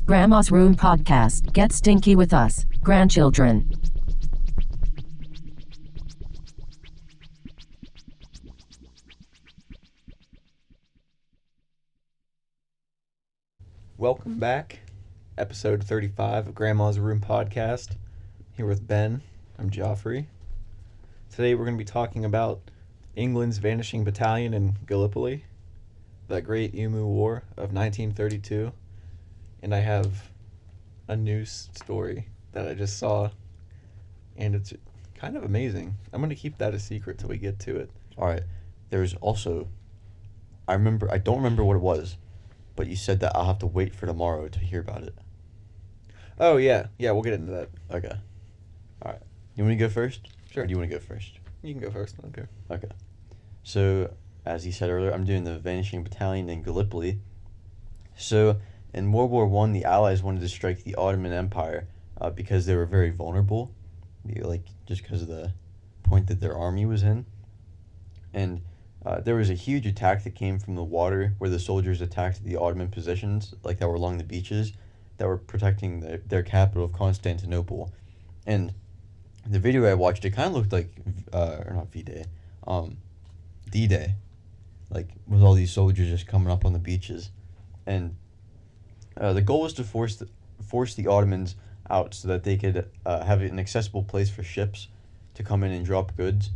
Grandma's Room Podcast. Get stinky with us, grandchildren. Welcome back. Episode 35 of Grandma's Room Podcast. Here with Ben. I'm Joffrey. Today we're going to be talking about England's vanishing battalion in Gallipoli, the Great Emu War of 1932. And I have a news story that I just saw, and it's kind of amazing. I'm going to keep that a secret till we get to it. All right. There's also, I don't remember what it was, but you said that I'll have to wait for tomorrow to hear about it. Oh, yeah. Yeah, we'll get into that. Okay. All right. You want me to go first? Sure. Or do you want to go first? You can go first. Okay. Okay. So, as you said earlier, I'm doing the Vanishing Battalion in Gallipoli. So, in World War I, the Allies wanted to strike the Ottoman Empire because they were very vulnerable, just because of the point that their army was in. And there was a huge attack that came from the water where the soldiers attacked the Ottoman positions, that were along the beaches, that were protecting their capital of Constantinople. And the video I watched, it kind of looked like, or not V-Day, D-Day, with all these soldiers just coming up on the beaches. And the goal was to force the Ottomans out so that they could have an accessible place for ships to come in and drop goods,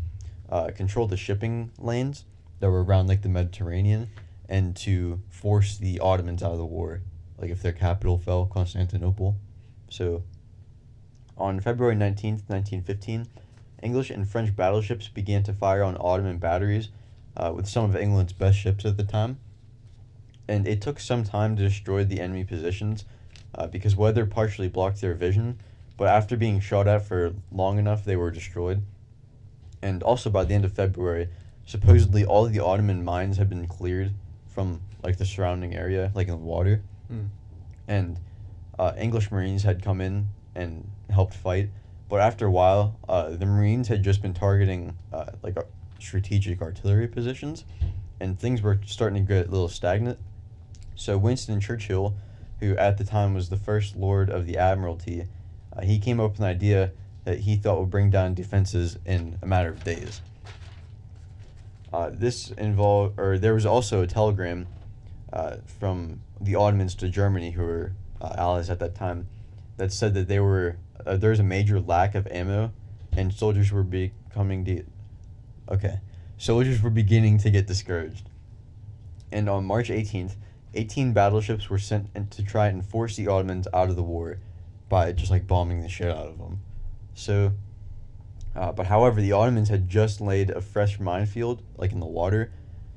control the shipping lanes that were around the Mediterranean, and to force the Ottomans out of the war, if their capital fell, Constantinople. So on February 19th, 1915, English and French battleships began to fire on Ottoman batteries with some of England's best ships at the time. And it took some time to destroy the enemy positions because weather partially blocked their vision, but after being shot at for long enough, they were destroyed. And also by the end of February, supposedly all of the Ottoman mines had been cleared from the surrounding area, in the water. And English Marines had come in and helped fight, but after a while, the Marines had just been targeting strategic artillery positions, and things were starting to get a little stagnant. So Winston Churchill, who at the time was the First Lord of the Admiralty, he came up with an idea that he thought would bring down defenses in a matter of days. There was also a telegram from the Ottomans to Germany, who were allies at that time, that said that there was a major lack of ammo, and soldiers were beginning to get discouraged. And on March 18th, 18 battleships were sent in to try and force the Ottomans out of the war by just bombing the shit out of them. So, but however, the Ottomans had just laid a fresh minefield, in the water,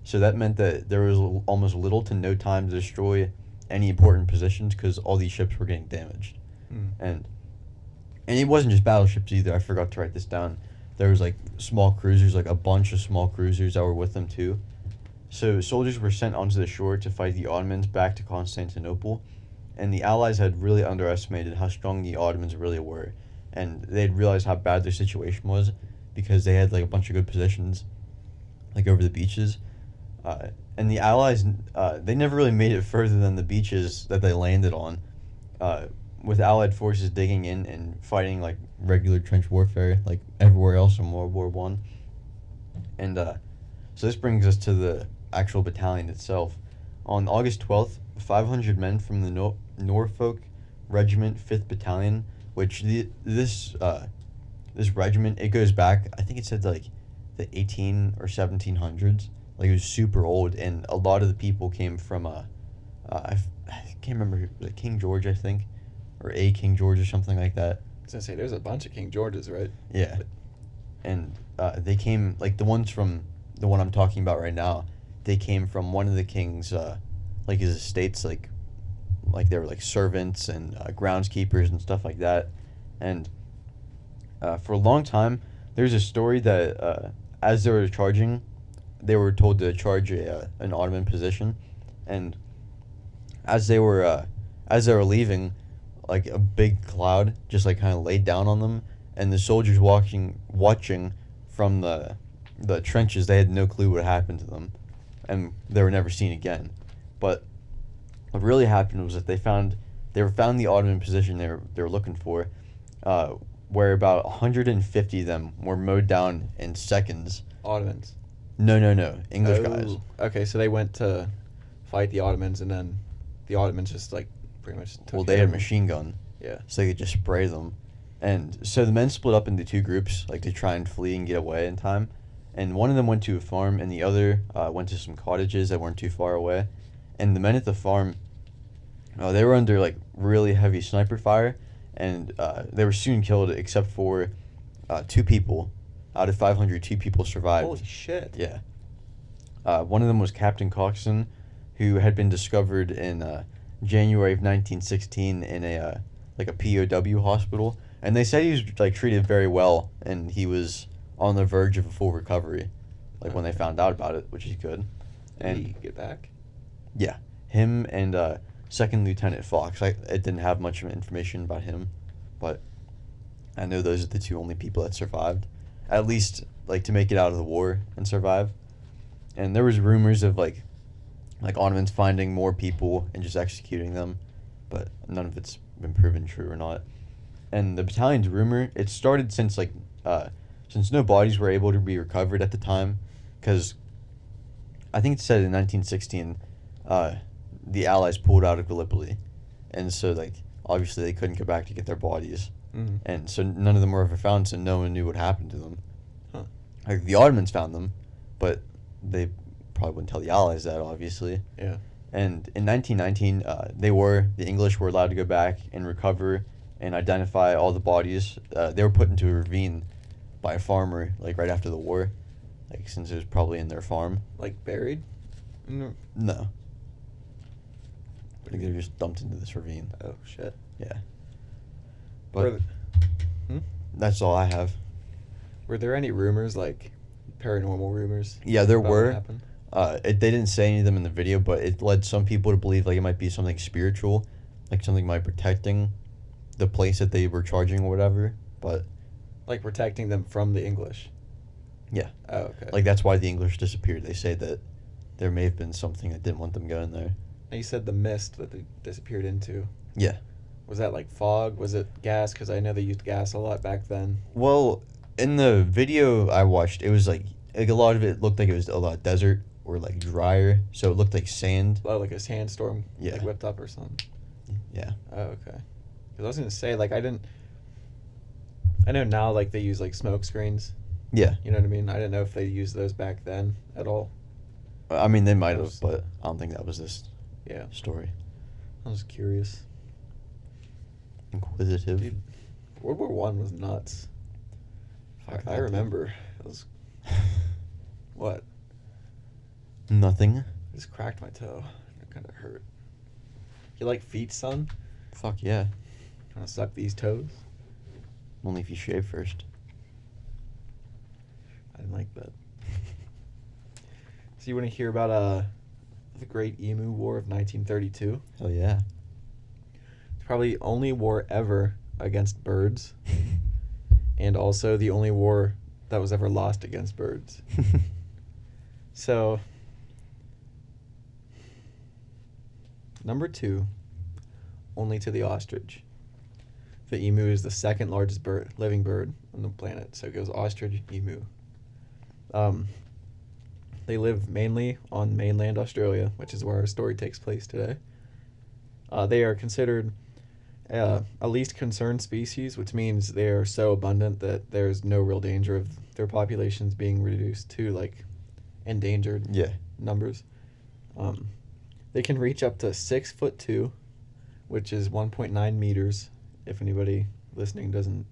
so that meant that there was almost little to no time to destroy any important positions because all these ships were getting damaged. And it wasn't just battleships either. I forgot to write this down. There was small cruisers, a bunch of small cruisers that were with them too. So soldiers were sent onto the shore to fight the Ottomans back to Constantinople, and the Allies had really underestimated how strong the Ottomans really were, and they had realized how bad their situation was because they had a bunch of good positions over the beaches. And the Allies, they never really made it further than the beaches that they landed on, with Allied forces digging in and fighting regular trench warfare everywhere else in World War I. And so this brings us to the actual battalion itself. On August 12th, 500 men from the Norfolk Regiment 5th Battalion, which this regiment, it goes back, I think it said the 18 or 1700s. It was super old, and a lot of the people came from I can't remember, was it King George, I think, or a King George or something like that. I was gonna say there's a bunch of King Georges, right? Yeah. And they came, the ones from the one I'm talking about right now, they came from one of the king's his estates, they were servants and groundskeepers and stuff like that. And for a long time, there's a story that as they were charging, they were told to charge an Ottoman position, and as they were leaving, a big cloud just kind of laid down on them, and the soldiers watching from the trenches, they had no clue what happened to them, and they were never seen again. But what really happened was that they found they were found in the Ottoman position they were looking for, where about 150 of them were mowed down in seconds. Ottomans. No, English guys. Okay, so they went to fight the Ottomans, and then the Ottomans just like pretty much took Well, they care had a of them. machine gun, Yeah. so they could just spray them. And so the men split up into two groups, like to try and flee and get away in time. And one of them went to a farm, and the other went to some cottages that weren't too far away. And the men at the farm, they were under like really heavy sniper fire, and they were soon killed, except for 2 people. Out of 500, 2 people survived. Holy shit. Yeah. One of them was Captain Coxon, who had been discovered in January of 1916 in a POW hospital, and they said he was like treated very well, and he was on the verge of a full recovery, like when they found out about it, which is good. Did And he get back? yeah, him and Second Lieutenant Fox. It didn't have much information about him, but I know those are the 2 only people that survived, at least like to make it out of the war and survive. And there was rumors of like Ottomans finding more people and just executing them, but none of it's been proven true or not. And the battalion's rumor, it started since since no bodies were able to be recovered at the time, because I think it said in 1916 the Allies pulled out of Gallipoli, and so like obviously they couldn't go back to get their bodies, and so none of them were ever found, so no one knew what happened to them. Like the Ottomans found them, but they probably wouldn't tell the Allies that, obviously. Yeah. And in 1919, the English were allowed to go back and recover and identify all the bodies. They were put into a ravine by a farmer, like right after the war, like since it was probably in their farm. Like buried? No. I think they were just dumped into this ravine. Oh shit. Yeah. Were But that's all I have. Were there any rumors, like paranormal rumors? Yeah, there about what were. happened? They didn't say any of them in the video, but it led some people to believe like it might be something spiritual, like something might be protecting the place that they were charging or whatever. But Like protecting them from the English? yeah, Oh, okay. like that's why the English disappeared. They say that there may have been something that didn't want them going there. And you said the mist that they disappeared into. Yeah. Was that like fog? Was it gas? Because I know they used gas a lot back then. Well, in the video I watched, it was like a lot of it looked like it was a lot of desert or like drier, so it looked like sand. Oh, like a sandstorm Yeah. like whipped up or something. Yeah. Oh, okay. Because I was going to say, like, I know now, like, they use, like, smoke screens. Yeah. You know what I mean? I didn't know if they used those back then at all. I mean, they might have, Was- but I don't think that was this Yeah. story. I was curious. Inquisitive. Dude, World War One was nuts. Fuck I that, dude. remember. It was... What? Nothing. I just cracked my toe. It kind of hurt. You like feet, son? Fuck yeah. Want to suck these toes? Only if you shave first. I didn't like that. So you want to hear about the Great Emu War of 1932? Hell yeah. It's probably the only war ever against birds, and also the only war that was ever lost against birds. So, number 2, only to the ostrich. The emu is the second largest living bird on the planet, so it goes ostrich, emu. They live mainly on mainland Australia, which is where our story takes place today. They are considered a least concerned species, which means they are so abundant that there's no real danger of their populations being reduced to like endangered Yeah. numbers. They can reach up to 6'2", which is 1.9 meters. If anybody listening doesn't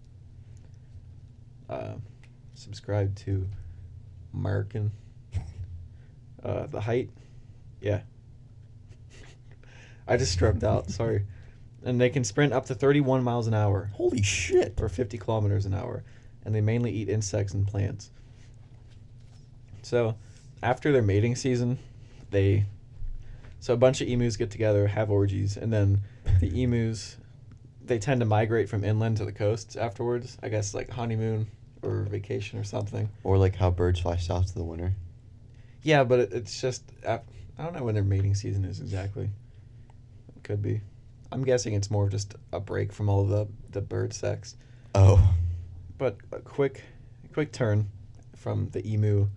subscribe to American, the height, yeah. I just stroked out. Sorry. And they can sprint up to 31 miles an hour. Holy shit. Or 50 kilometers an hour. And they mainly eat insects and plants. So, after their mating season, so a bunch of emus get together, have orgies, and then the emus, they tend to migrate from inland to the coasts afterwards. I guess like honeymoon or vacation or something. Or like how birds fly south to the winter. Yeah, but it's just, I don't know when their mating season is exactly. It could be. I'm guessing it's more of just a break from all the bird sex. Oh. But a quick turn from the emu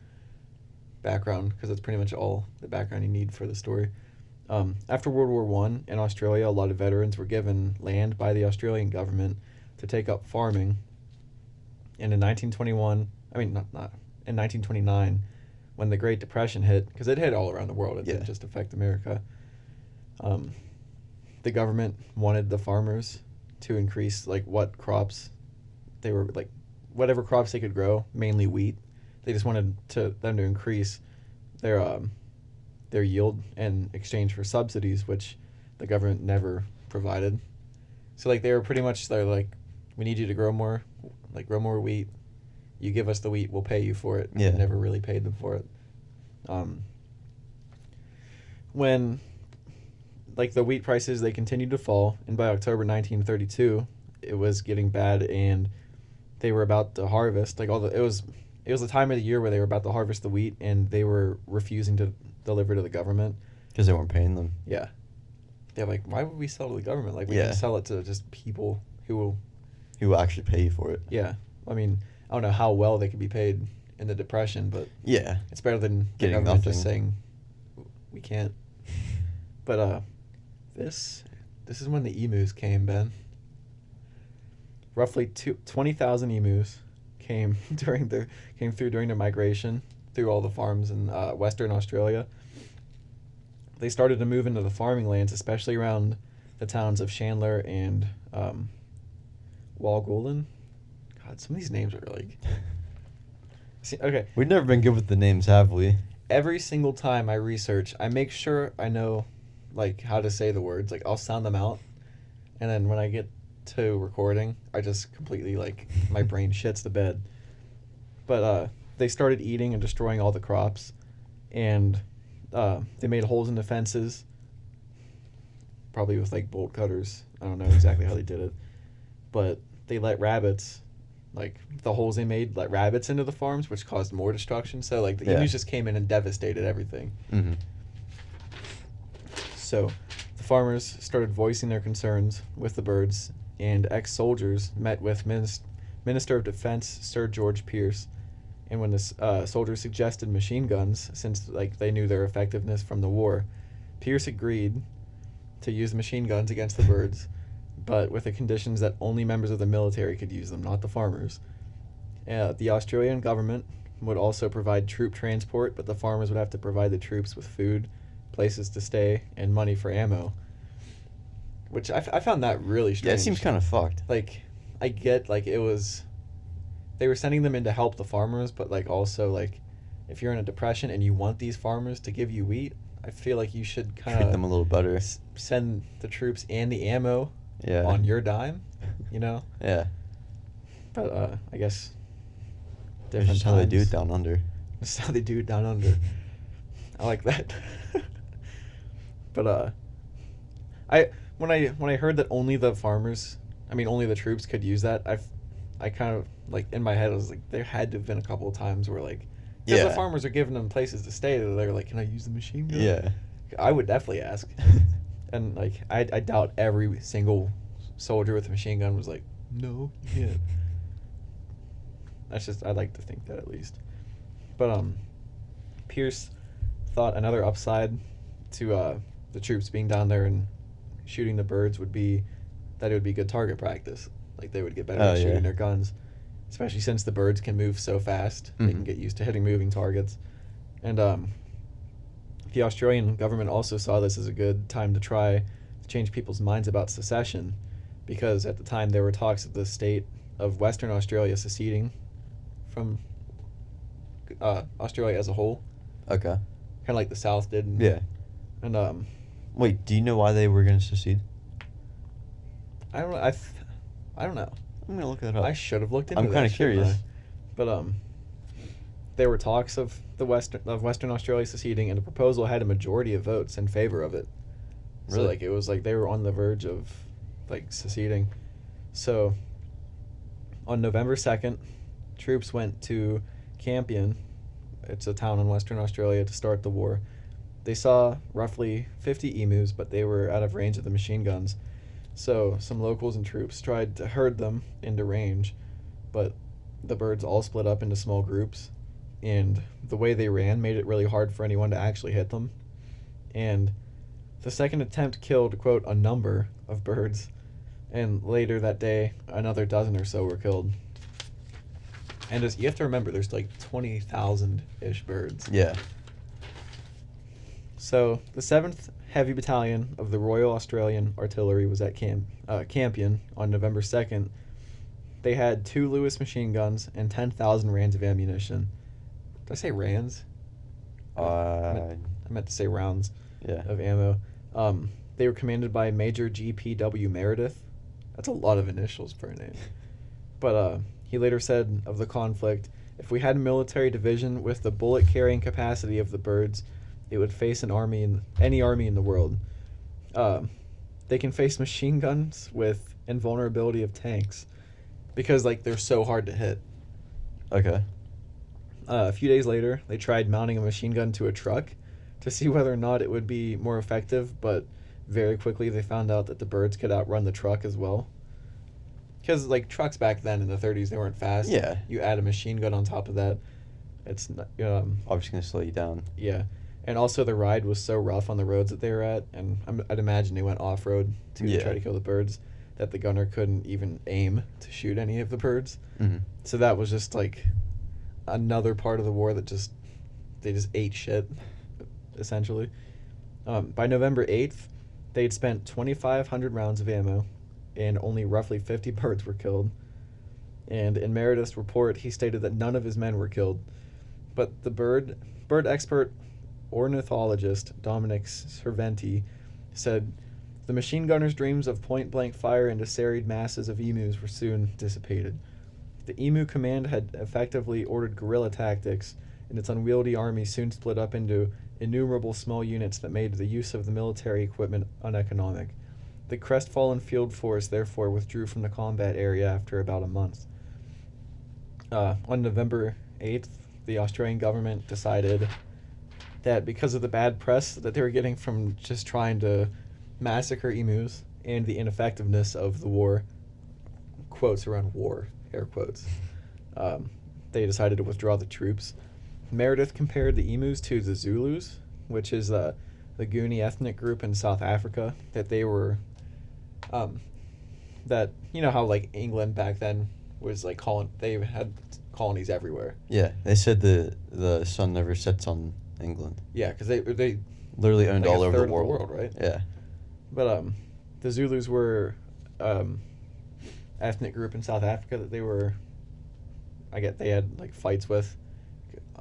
background, because it's pretty much all the background you need for the story. After World War One in Australia, a lot of veterans were given land by the Australian government to take up farming. And in 1921, I mean, not in 1929, when the Great Depression hit, because it hit all around the world, it didn't just affect America. The government wanted the farmers to increase like what crops they were like, whatever crops they could grow, mainly wheat. They just wanted them to increase their yield in exchange for subsidies, which the government never provided. So like they were pretty much, they're like, we need you to grow more wheat. You give us the wheat, we'll pay you for it. Yeah. Never really paid them for it. When like the wheat prices, they continued to fall, and by October 1932, it was getting bad, and they were about to harvest. Like it was the time of the year where they were about to harvest the wheat, and they were refusing to deliver to the government Because they weren't paying them. Yeah, they're like, why would we sell to the government? Like we Yeah. can sell it to just people who will. Who will actually pay you for it. Yeah, I mean, I don't know how well they could be paid in the Depression, but Yeah. it's better than the Getting government nothing. just saying we can't. But this is when the emus came, Ben. Roughly 20,000 emus came through during their migration through all the farms in Western Australia. They started to move into the farming lands, especially around the towns of Chandler and Walgolden. God, some of these names are like. See, okay. We've never been good with the names, have we? Every single time I research, I make sure I know, like, how to say the words. Like, I'll sound them out, and then when I get to recording, I just completely, like, my brain shits the bed. But they started eating and destroying all the crops, and they made holes in the fences, probably with, like, bolt cutters. I don't know exactly how they did it. But they let rabbits, like, the holes they made let rabbits into the farms, which caused more destruction. So, like, the emus just came in and devastated everything. Mm-hmm. So the farmers started voicing their concerns with the birds, and ex-soldiers met with Minister of Defense Sir George Pierce. And when the soldiers suggested machine guns, since like they knew their effectiveness from the war, Pierce agreed to use machine guns against the birds, but with the conditions that only members of the military could use them, not the farmers. The Australian government would also provide troop transport, but the farmers would have to provide the troops with food, places to stay, and money for ammo. Which I found that really strange. Yeah, it seems kind of fucked. Like, I get, like, it was... They were sending them in to help the farmers, but, like, also, like, if you're in a depression and you want these farmers to give you wheat, I feel like you should kind of... Treat them a little better. Send the troops and the ammo Yeah. on your dime, you know? Yeah. But, I guess... That's just how they do it down under. That's how they do it down under. I like that. But, when I heard that only the troops could use that, I kind of, like, in my head, I was like, there had to have been a couple of times where, like, because the farmers are giving them places to stay, they're like, can I use the machine gun? Yeah. I would definitely ask. And, like, I doubt every single soldier with a machine gun was like, no, you can't. That's just, I'd like to think that at least. But, Pierce thought another upside to the troops being down there and shooting the birds would be that it would be good target practice. Like, they would get better at shooting their guns, especially since the birds can move so fast. They can get used to hitting moving targets. And the Australian government also saw this as a good time to try to change people's minds about secession, because at the time there were talks of the state of Western Australia seceding from Australia as a whole. Okay. Kind of like the South did. Yeah. And Wait, do you know why they were going to secede? I don't know. I don't know. I'm going to look that up. I should have looked into I'm that. kind of curious. But there were talks of Western Australia seceding, and the proposal had a majority of votes in favor of it. Really? So, like, it was like they were on the verge of, like, seceding. So on November 2nd, troops went to Campion. It's a town in Western Australia, to start the war. They saw roughly 50 emus, but they were out of range of the machine guns. So some locals and troops tried to herd them into range, but the birds all split up into small groups, and the way they ran made it really hard for anyone to actually hit them. And the second attempt killed, quote, a number of birds, and later that day, another dozen or so were killed. And you have to remember, there's like 20,000-ish birds. Yeah. So the 7th Heavy Battalion of the Royal Australian Artillery was at Campion on November 2nd. They had 2 Lewis machine guns and 10,000 rounds of ammunition. Did I say rands? I meant to say rounds of ammo. They were commanded by Major G.P.W. Meredith. That's a lot of initials for a name. But he later said of the conflict, if we had a military division with the bullet-carrying capacity of the birds, it would face any army in the world. They can face machine guns with invulnerability of tanks because, like, they're so hard to hit. Okay. A few days later, they tried mounting a machine gun to a truck to see whether or not it would be more effective, but very quickly they found out that the birds could outrun the truck as well. Because, like, trucks back then in the 30s, they weren't fast. Yeah. You add a machine gun on top of that, it's not, Obviously going to slow you down. yeah. And also the ride was so rough on the roads that they were at, and I'd imagine they went off-road to try to kill the birds, that the gunner couldn't even aim to shoot any of the birds. Mm-hmm. So that was just, like, another part of the war that they just ate shit, essentially. By November 8th, they'd spent 2,500 rounds of ammo, and only roughly 50 birds were killed. And in Meredith's report, he stated that none of his men were killed. But the bird expert ornithologist Dominic Cerventi said the machine gunner's dreams of point-blank fire into serried masses of emus were soon dissipated. The Emu Command had effectively ordered guerrilla tactics, and its unwieldy army soon split up into innumerable small units that made the use of the military equipment uneconomic. The crestfallen field force therefore withdrew from the combat area after about a month. On November 8th, the Australian government decided that because of the bad press that they were getting from just trying to massacre emus and the ineffectiveness of the war, quotes around war, air quotes, they decided to withdraw the troops. Meredith compared the emus to the Zulus, which is the Goonie ethnic group in South Africa, that they were, that, you know how, like, England back then was, like, they had colonies everywhere. Yeah, they said the sun never sets on England. Yeah, because they literally owned like all a over third the of world. right? Yeah. But the Zulus were ethnic group in South Africa that they were, they had, like, fights with.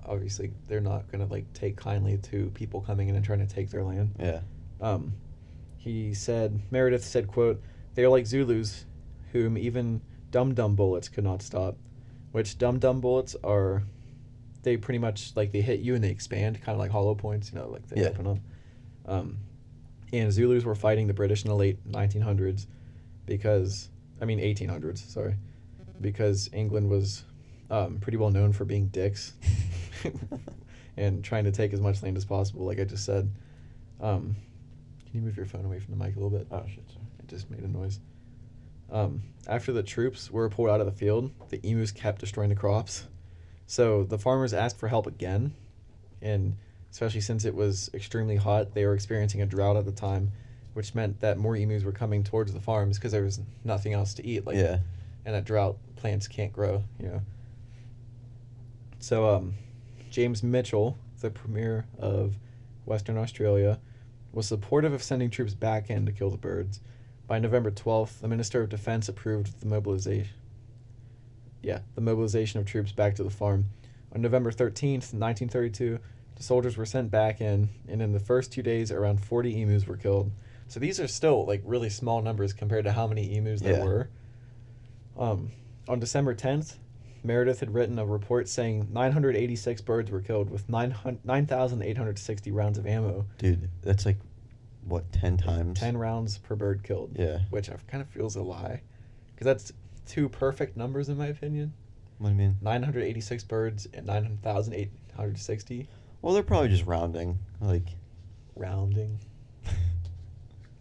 Obviously, they're not going to, like, take kindly to people coming in and trying to take their land. Yeah. Meredith said, quote, "They are like Zulus, whom even dum-dum bullets could not stop," which dum-dum bullets are, they pretty much, like, they hit you and they expand, kind of like hollow points, like they open up. And Zulus were fighting the British in the late 1800s, because England was pretty well known for being dicks and trying to take as much land as possible, like I just said. Can you move your phone away from the mic a little bit? Oh, shit, sorry. It just made a noise. After the troops were pulled out of the field, the emus kept destroying the crops. So the farmers asked for help again, and especially since it was extremely hot, they were experiencing a drought at the time, which meant that more emus were coming towards the farms because there was nothing else to eat. And at drought, plants can't grow, So James Mitchell, the Premier of Western Australia, was supportive of sending troops back in to kill the birds. By November 12th, the Minister of Defense approved the mobilization of troops back to the farm. On November 13th, 1932, the soldiers were sent back in, and in the first 2 days, around 40 emus were killed. So these are still, like, really small numbers compared to how many emus there were. On December 10th, Meredith had written a report saying 986 birds were killed with 9,860 rounds of ammo. Dude, that's like, what, 10 times? 10 rounds per bird killed. Yeah. Which kind of feels a lie. Because that's two perfect numbers, in my opinion. What do you mean? 986 birds and 9,860. Well, they're probably just rounding. Rounding.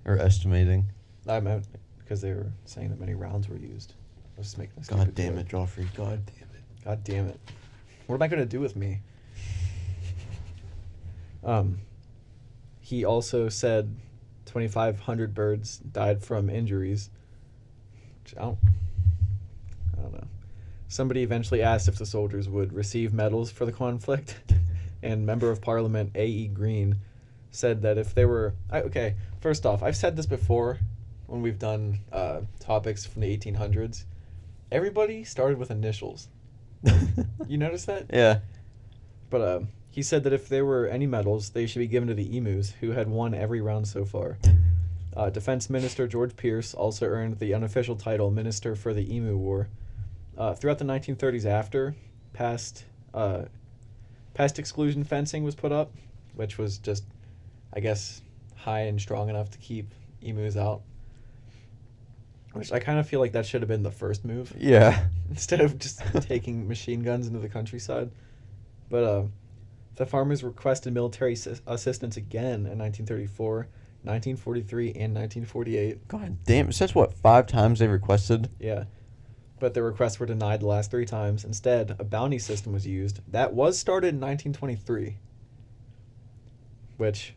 Or estimating. I because they were saying that many rounds were used. I was just making a God stupid damn joke. it, Joffrey. God damn it. God damn it. What am I going to do with me? He also said 2,500 birds died from injuries. Which I don't know. Somebody eventually asked if the soldiers would receive medals for the conflict, and Member of Parliament A.E. Green said that if they were... Okay, first off, I've said this before when we've done topics from the 1800s. Everybody started with initials. You notice that? Yeah. But he said that if there were any medals, they should be given to the Emus, who had won every round so far. Defense Minister George Pierce also earned the unofficial title Minister for the Emu War. Throughout the 1930s after, past exclusion fencing was put up, which was just, I guess, high and strong enough to keep emus out. Which I kind of feel like that should have been the first move. Yeah. Instead of just taking machine guns into the countryside. But the farmers requested military assistance again in 1934, 1943, and 1948. God damn. So that's what, 5 times they requested? Yeah. But their requests were denied the last 3 times. Instead, a bounty system was used. That was started in 1923. Which,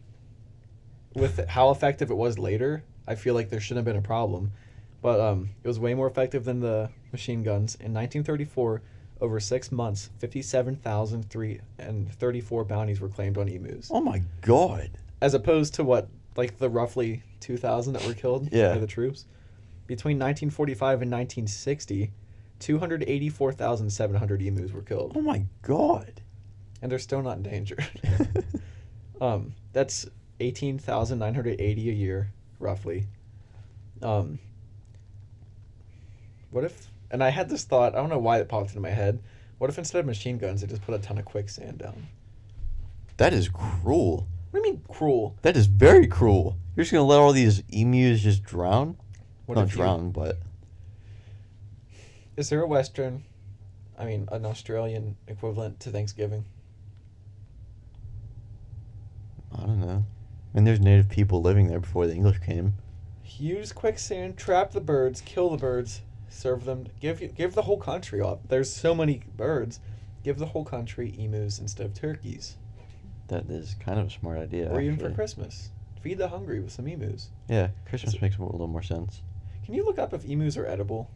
with how effective it was later, I feel like there shouldn't have been a problem. But it was way more effective than the machine guns. In 1934, over 6 months, 57,334 bounties were claimed on emus. Oh my god. As opposed to what, like the roughly 2,000 that were killed Yeah. by the troops? Between 1945 and 1960, 284,700 emus were killed. Oh my god. And they're still not endangered. That's 18,980 a year, roughly. What if... And I had this thought, I don't know why it popped into my head. What if instead of machine guns, they just put a ton of quicksand down? That is cruel. What do you mean cruel? That is very cruel. You're just going to let all these emus just drown? What Not if you- drown, but... Is there an Australian equivalent to Thanksgiving? I don't know. I mean, there's native people living there before the English came. Use quicksand, trap the birds, kill the birds, serve them. Give the whole country off. There's so many birds. Give the whole country emus instead of turkeys. That is kind of a smart idea, Or even for actually. Christmas. Feed the hungry with some emus. Yeah, Christmas makes a little more sense. Can you look up if emus are edible?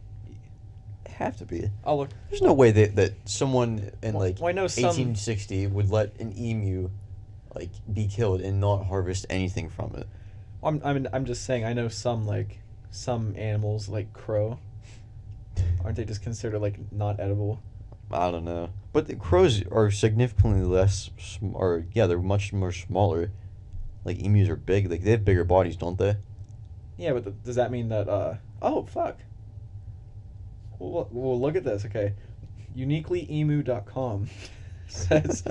Have to be. I'll look. There's no way that someone in like Well, I know some- 1860 would let an emu like be killed and not harvest anything from it. I'm just saying. I know some animals like crow. Aren't they just considered like not edible? I don't know, but the crows are significantly less, they're much more smaller. Like emus are big. Like they have bigger bodies, don't they? Yeah, but does that mean that? Oh fuck. Well, look at this. Okay, uniquelyemu.com says,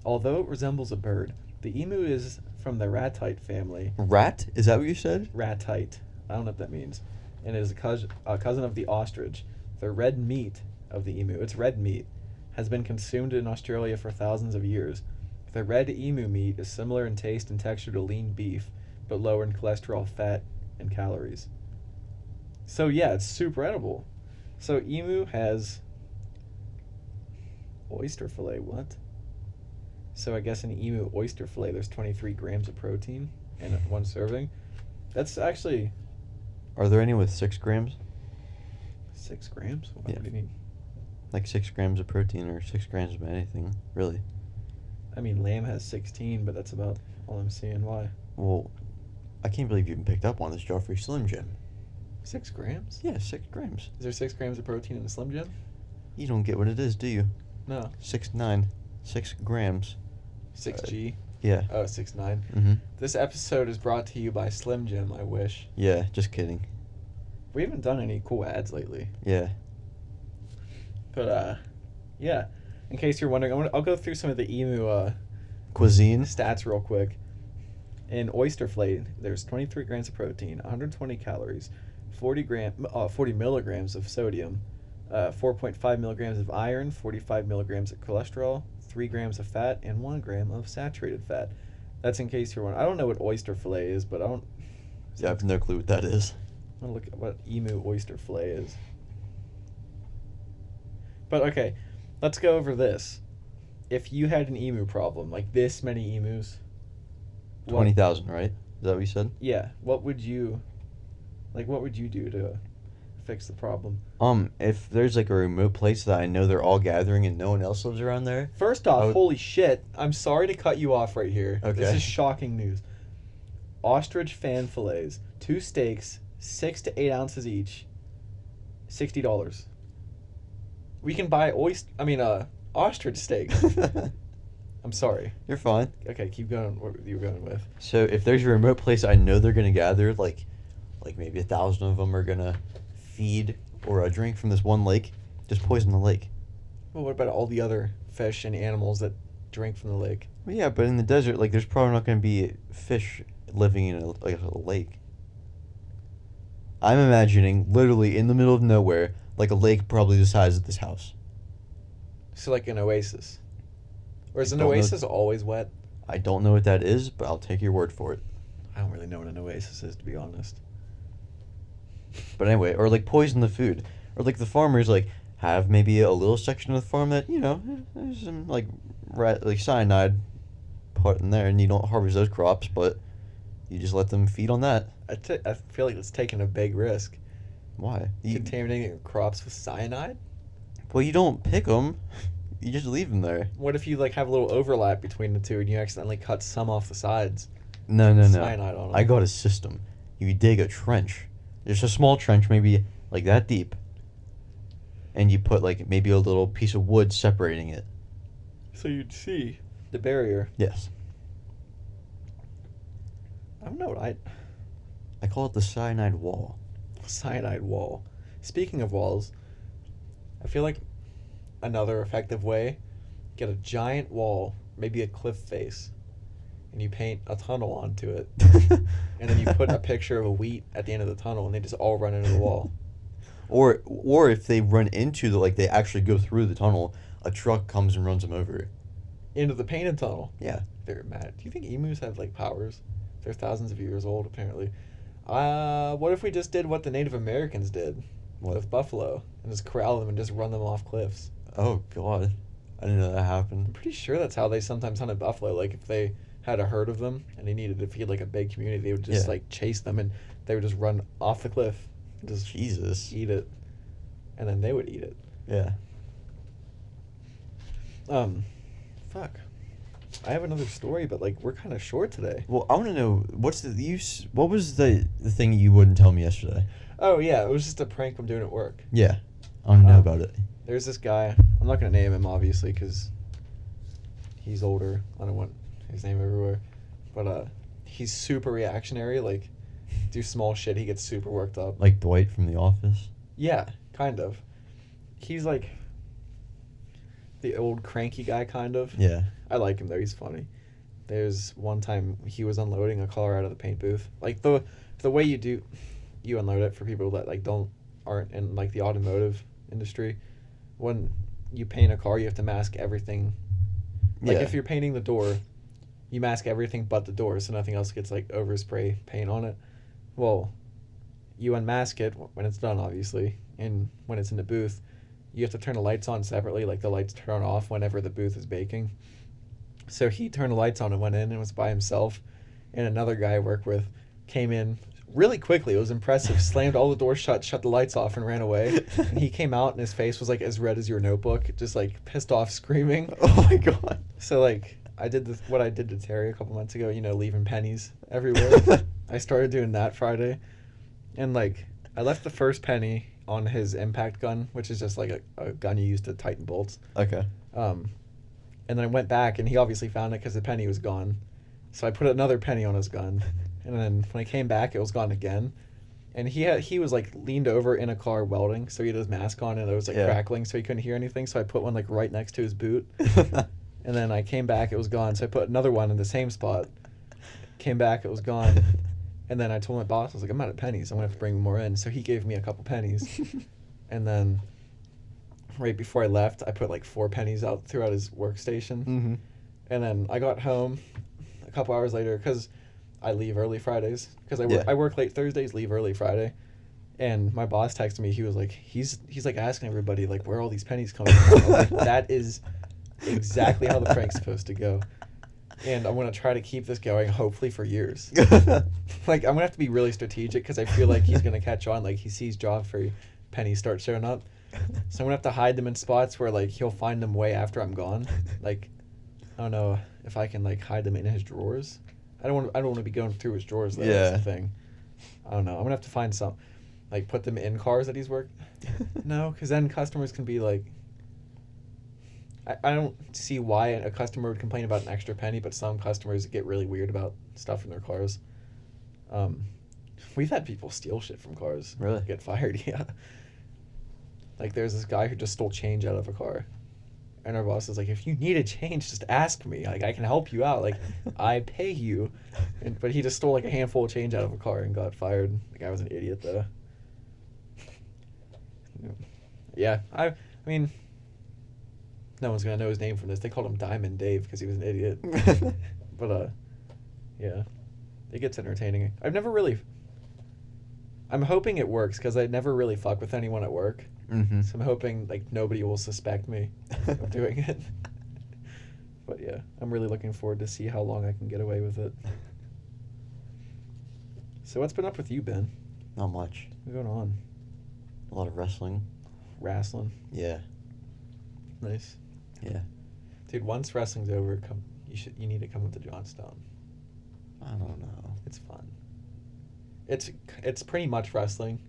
although it resembles a bird, the emu is from the ratite family. Rat? Is that what you said? Ratite. I don't know what that means. And it is a cousin of the ostrich. The red meat of the emu, its red meat, has been consumed in Australia for thousands of years. The red emu meat is similar in taste and texture to lean beef, but lower in cholesterol, fat, and calories. So yeah, it's super edible. So emu has oyster fillet. What? So I guess in emu oyster fillet, there's 23 grams of protein in one serving. That's actually Are there any with 6 grams? 6 grams. What Yeah. do you mean? Like 6 grams of protein or 6 grams of anything, really? I mean, lamb has 16, but that's about all I'm seeing. Why? Well, I can't believe you even picked up on this Joffrey Slim Jim. 6 grams? Yeah, 6 grams. Is there 6 grams of protein in a Slim Jim? You don't get what it is, do you? No. 6'9", 6 grams. 6G. Yeah. Oh, 6'9". Mm-hmm. This episode is brought to you by Slim Jim. I wish. Yeah, just kidding. We haven't done any cool ads lately. Yeah. But yeah. In case you're wondering, I'll go through some of the emu Cuisine. stats real quick. In oyster fillet, there's 23 grams of protein, 120 calories, 40 milligrams of sodium, 4.5 milligrams of iron, 45 milligrams of cholesterol, 3 grams of fat, and 1 gram of saturated fat. That's in case you're wondering. I don't know what oyster fillet is, but I don't... Yeah, I have no clue what that is. I'm gonna look at what emu oyster fillet is. But okay, let's go over this. If you had an emu problem, like this many emus, 20,000, right? Is that what you said? Yeah, what would you do to fix the problem? If there's like a remote place that I know they're all gathering and no one else lives around there. First off, holy shit, I'm sorry to cut you off right here. Okay. This is shocking news. Ostrich fan fillets, 2 steaks, 6 to 8 ounces each, $60. We can buy ostrich steaks. I'm sorry. You're fine. Okay, keep going. What you were going with? So if there's a remote place I know they're gonna gather, like maybe 1,000 of them are gonna feed or drink from this one lake, just poison the lake. Well, what about all the other fish and animals that drink from the lake? Well, yeah, but in the desert, like there's probably not gonna be fish living in a lake. I'm imagining literally in the middle of nowhere, like a lake probably the size of this house. So like an oasis. Or is I an don't know. oasis always wet? I don't know what that is, but I'll take your word for it. I don't really know what an oasis is, to be honest. But anyway, or like poison the food, or like the farmers like have maybe a little section of the farm that there's some like cyanide put in there, and you don't harvest those crops, but you just let them feed on that. I feel like it's taking a big risk. Why? Contaminating your crops with cyanide? Well, you don't pick them. You just leave them there. What if you like have a little overlap between the two and you accidentally cut some off the sides? No. Cyanide on them. I got a system. You dig a trench. Just a small trench, maybe like that deep. And you put like maybe a little piece of wood separating it. So you'd see the barrier. Yes. I don't know what I call it the Cyanide Wall. Cyanide wall. Speaking of walls, I feel like another effective way, get a giant wall, maybe a cliff face, and you paint a tunnel onto it. And then you put a picture of a wheat at the end of the tunnel and they just all run into the wall. Or if they run into they actually go through the tunnel, a truck comes and runs them over. Into the painted tunnel. Yeah. They're mad. Do you think emus have like powers? They're thousands of years old apparently. What if we just did what the Native Americans did with buffalo and just corral them and just run them off cliffs? Oh God, I didn't know that I'm happened. pretty sure that's how they sometimes hunted buffalo. Like if they had a herd of them and they needed to feed like a big community, they would just like chase them and they would just run off the cliff and just Jesus. eat it. And then they would eat it. Yeah. Fuck. I have another story, but like we're kind of short today. Well, I want to know what was the thing you wouldn't tell me yesterday? Oh yeah, it was just a prank I'm doing at work. Yeah, I want to know about it. There's this guy. I'm not gonna name him obviously because he's older. I don't want his name everywhere. But he's super reactionary. Like, do small shit, he gets super worked up. Like Dwight from The Office. Yeah, kind of. He's like the old cranky guy, kind of. Yeah. I like him though. He's funny. There's one time he was unloading a car out of the paint booth. Like the way you unload it for people that like aren't in like the automotive industry. When you paint a car, you have to mask everything. Like if you're painting the door, you mask everything but the door, so nothing else gets like overspray paint on it. Well, you unmask it when it's done, obviously, and when it's in the booth, you have to turn the lights on separately. Like the lights turn off whenever the booth is baking. So he turned the lights on and went in and was by himself, and another guy I work with came in really quickly. It was impressive. Slammed all the doors shut the lights off, and ran away. And he came out and his face was like as red as your notebook, just like pissed off, screaming. Oh my God. So like I did what I did to Terry a couple months ago, leaving pennies everywhere. I started doing that Friday, and like I left the first penny on his impact gun, which is just like a gun you use to tighten bolts. Okay. And then I went back, and he obviously found it because the penny was gone. So I put another penny on his gun, and then when I came back, it was gone again. And he was like leaned over in a car welding, so he had his mask on, and it was like crackling, so he couldn't hear anything. So I put one like right next to his boot. And then I came back, it was gone. So I put another one in the same spot. Came back, it was gone. And then I told my boss, I was like, I'm out of pennies. I'm going to have to bring more in. So he gave me a couple pennies. And then right before I left, I put like 4 pennies out throughout his workstation. Mm-hmm. And then I got home a couple hours later because I leave early Fridays. Because I work late Thursdays, leave early Friday. And my boss texted me. He was like, he's like asking everybody like where are all these pennies coming from. I was like, that is exactly how the prank's supposed to go. And I'm gonna try to keep this going, hopefully for years. Like I'm gonna have to be really strategic because I feel like he's gonna catch on. Like he sees Joffrey, pennies start showing up, so I'm gonna have to hide them in spots where like he'll find them way after I'm gone. Like I don't know if I can like hide them in his drawers. I don't want to be going through his drawers though. Yeah. That's the thing. I don't know. I'm gonna have to find some, like put them in cars that he's worked. No, because then customers can be like. I don't see why a customer would complain about an extra penny, but some customers get really weird about stuff in their cars. We've had people steal shit from cars. Really? Get fired, yeah. Like, there's this guy who just stole change out of a car. And our boss is like, if you need a change, just ask me. Like, I can help you out. Like, I pay you. But he just stole, like, a handful of change out of a car and got fired. The guy was an idiot, though. Yeah, I mean... No one's gonna know his name from this. They called him Diamond Dave because he was an idiot. But yeah, it gets entertaining. I'm hoping it works because I never really fuck with anyone at work. Mm-hmm. So I'm hoping like nobody will suspect me of doing it. But yeah, I'm really looking forward to see how long I can get away with it. So what's been up with you, Ben? Not much. What's going on? A lot of wrestling. Wrestling. Yeah. Nice. Yeah. Dude, once wrestling's over, you need to come up to Johnstown. I don't know. It's fun. It's pretty much wrestling,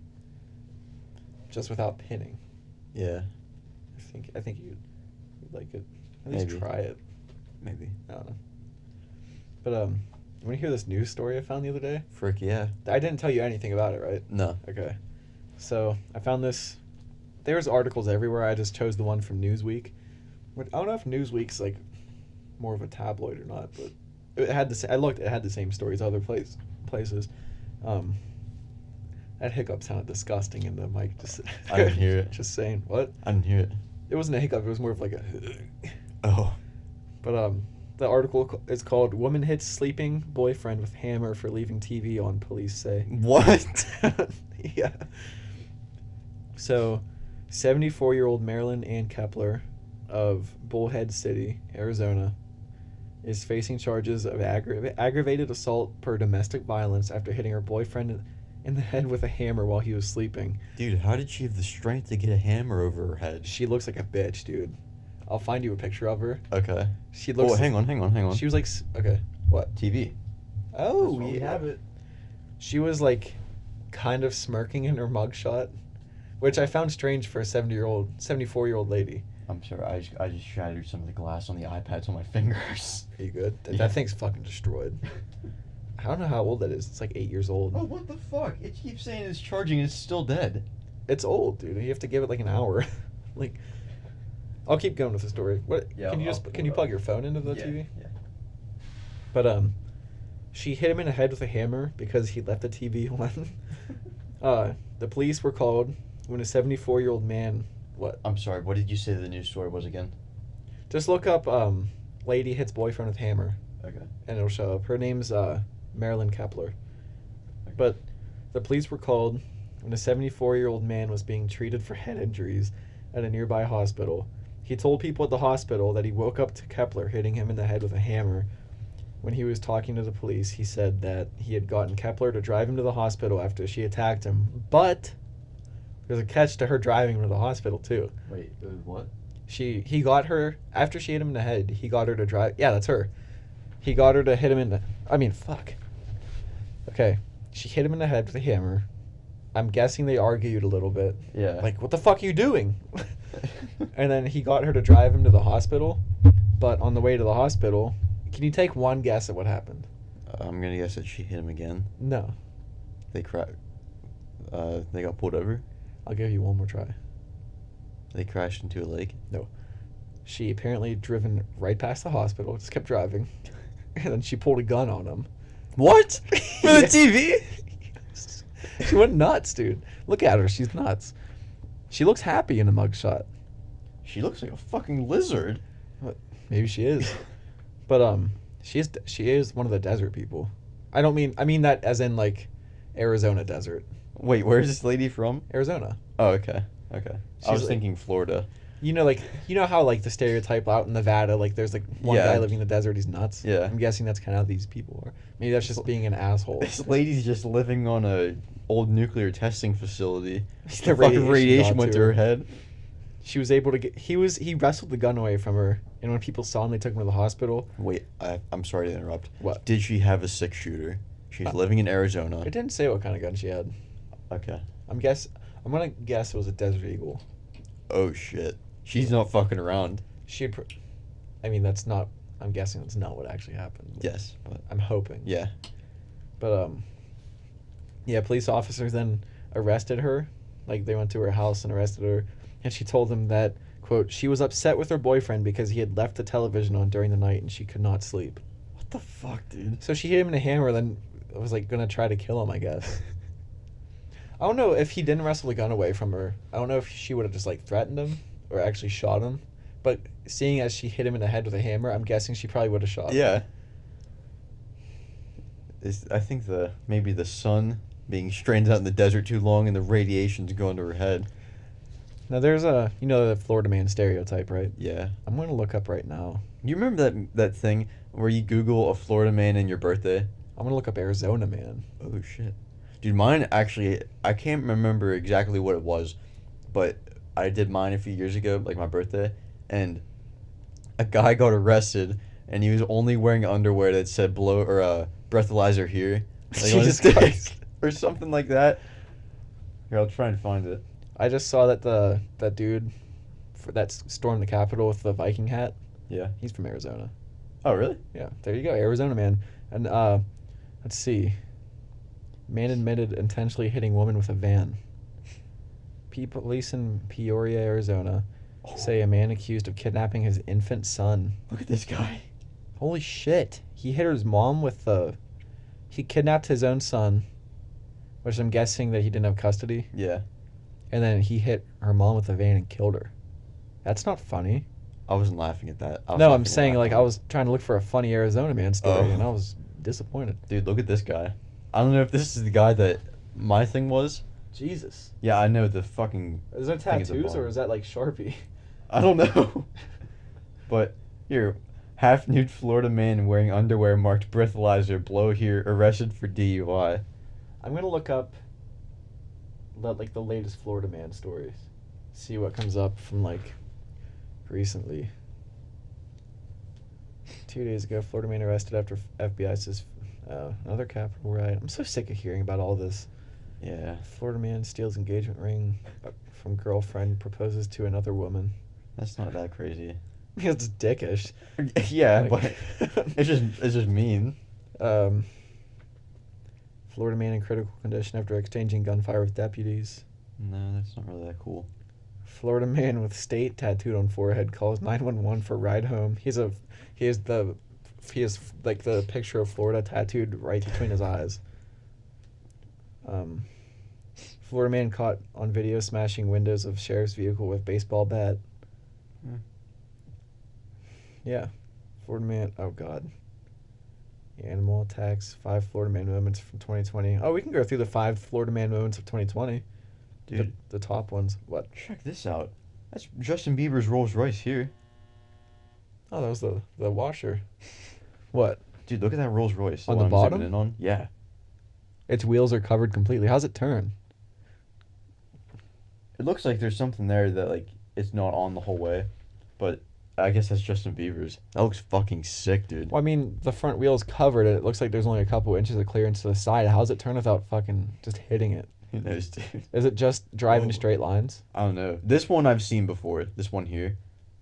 just without pinning. Yeah. I think you'd like it. At least Maybe. try it. Maybe. I don't know. But you want to hear this news story I found the other day? Frick, yeah. I didn't tell you anything about it, right? No. Okay. So I found this. There's articles everywhere. I just chose the one from Newsweek. I don't know if Newsweek's like more of a tabloid or not, but it had I looked. It had the same stories other places. That hiccup sounded disgusting in the mic. Just I didn't hear it. Just saying what? I didn't hear it. It wasn't a hiccup. It was more of like a. Oh. But the article is called "Woman Hits Sleeping Boyfriend with Hammer for Leaving TV On." Police say. What? Yeah. So, 74-year-old Marilyn Ann Kepler of Bullhead City, Arizona, is facing charges of aggravated assault per domestic violence after hitting her boyfriend in the head with a hammer while he was sleeping. Dude, how did she have the strength to get a hammer over her head? She looks like a bitch, dude. I'll find you a picture of her. Okay. She looks. Oh, hang on. She was like, okay, what? TV. Oh, We yeah. have it. She was like, kind of smirking in her mugshot, which I found strange for a 74-year-old lady. I'm sorry, I just shattered some of the glass on the iPads on my fingers. Are you good? Yeah. That thing's fucking destroyed. I don't know how old that is. It's like 8 years old. Oh, what the fuck? It keeps saying it's charging and it's still dead. It's old, dude. You have to give it like an hour. Like, I'll keep going with the story. What? Yeah, can you I'll just pull can it you up. plug your phone into the TV? Yeah. But she hit him in the head with a hammer because he left the TV on. The police were called when a 74-year-old man. What? I'm sorry, what did you say the news story was again? Just look up lady hits boyfriend with hammer, Okay. and it'll show up. Her name's Marilyn Kepler. Okay. But the police were called when a 74-year-old man was being treated for head injuries at a nearby hospital. He told people at the hospital that he woke up to Kepler hitting him in the head with a hammer. When he was talking to the police, he said that he had gotten Kepler to drive him to the hospital after she attacked him. But there's a catch to her driving him to the hospital, too. Wait, what? He got her, after she hit him in the head, he got her to drive. Yeah, that's her. He got her to hit him in the. Fuck. Okay. She hit him in the head with a hammer. I'm guessing they argued a little bit. Yeah. Like, what the fuck are you doing? And then he got her to drive him to the hospital. But on the way to the hospital, can you take one guess at what happened? I'm gonna guess that she hit him again. No. They they got pulled over. I'll give you one more try. They crashed into a lake. No. She apparently driven right past the hospital, just kept driving. And then she pulled a gun on him. What? For the TV? She went nuts, dude. Look at her. She's nuts. She looks happy in the mugshot. She looks like a fucking lizard. Maybe she is. But she is one of the desert people. I mean that as in like Arizona desert. Wait, where's this lady from? Arizona. Oh, okay. Okay. I was She's thinking Florida. You know how like the stereotype out in Nevada, like there's like one Yeah. guy living in the desert, he's nuts. Yeah. I'm guessing that's kind of how these people are. Maybe that's just being an asshole. This lady's just living on a old nuclear testing facility. The Fucking radiation got went to to her head. She was able to get. He wrestled the gun away from her, and when people saw him, they took him to the hospital. Wait, I'm sorry to interrupt. What? Did she have a 6-shooter? She's living in Arizona. It didn't say what kind of gun she had. Okay. I'm gonna guess it was a Desert Eagle. Oh shit. She's not fucking around. I mean, that's not. I'm guessing that's not what actually happened. Yes, but I'm hoping. yeah. But yeah, police officers then arrested her. Like they went to her house and arrested her, and she told them that, quote, she was upset with her boyfriend because he had left the television on during the night and she could not sleep. What the fuck, dude? So she hit him in a hammer, then was like gonna try to kill him, I guess. I don't know if he didn't wrestle the gun away from her. I don't know if she would have just like threatened him or actually shot him. But seeing as she hit him in the head with a hammer, I'm guessing she probably would have shot him. Yeah. I think maybe the sun being stranded out in the desert too long and the radiation's going to her head. Now there's the Florida man stereotype, right? Yeah. I'm gonna look up right now. You remember that thing where you Google a Florida man and your birthday? I'm gonna look up Arizona man. Oh shit. Dude, mine actually, I can't remember exactly what it was, but I did mine a few years ago, like my birthday, and a guy got arrested and he was only wearing underwear that said breathalyzer here. Like on his Jesus dick Christ. or something like that. Here, I'll try and find it. I just saw that that dude that stormed the Capitol with the Viking hat. Yeah. He's from Arizona. Oh, really? Yeah, there you go, Arizona man. And let's see. Man admitted intentionally hitting woman with a van. Police in Peoria, Arizona, say a man accused of kidnapping his infant son. Look at this guy. Holy shit! He hit his mom with the. He kidnapped his own son, which I'm guessing that he didn't have custody. Yeah. And then he hit her mom with a van and killed her. That's not funny. I wasn't laughing at that. No, I'm saying like I was trying to look for a funny Arizona man story, Oh. and I was disappointed. Dude, look at this guy. I don't know if this is the guy that my thing was. Jesus. Yeah, I know the fucking. Is that thing at the tattoos bottom. or is that like Sharpie? I don't know. But here, half nude Florida man wearing underwear marked breathalyzer blow here arrested for DUI. I'm gonna look up the latest Florida man stories. See what comes up from like recently. 2 days ago, Florida man arrested after FBI says another Capitol riot. I'm so sick of hearing about all this. Yeah. Florida man steals engagement ring from girlfriend, proposes to another woman. That's not that crazy. It's dickish. Yeah, Like- but it's just mean. Florida man in critical condition after exchanging gunfire with deputies. No, that's not really that cool. Florida man with state tattooed on forehead calls 911 for ride home. He has like the picture of Florida tattooed right between his eyes. Florida man caught on video smashing windows of sheriff's vehicle with baseball bat. Hmm. Yeah, Florida man. Oh God. Animal attacks. 5 Florida man moments from 2020. Oh, we can go through the 5 Florida man moments of 2020. Dude, The top ones. What? check this out. That's Justin Bieber's Rolls Royce here. Oh, that was the washer. What? Dude, look at that Rolls Royce. On one the I'm bottom? zooming in on. Yeah. Its wheels are covered completely. How's it turn? It looks like there's something there that like it's not on the whole way, but I guess that's Justin Bieber's. That looks fucking sick, dude. Well, I mean, the front wheel's covered, and it looks like there's only a couple inches of clearance to the side. How's it turn without fucking just hitting it? Who knows, dude? Is it just driving Oh. straight lines? I don't know. This one I've seen before. This one here,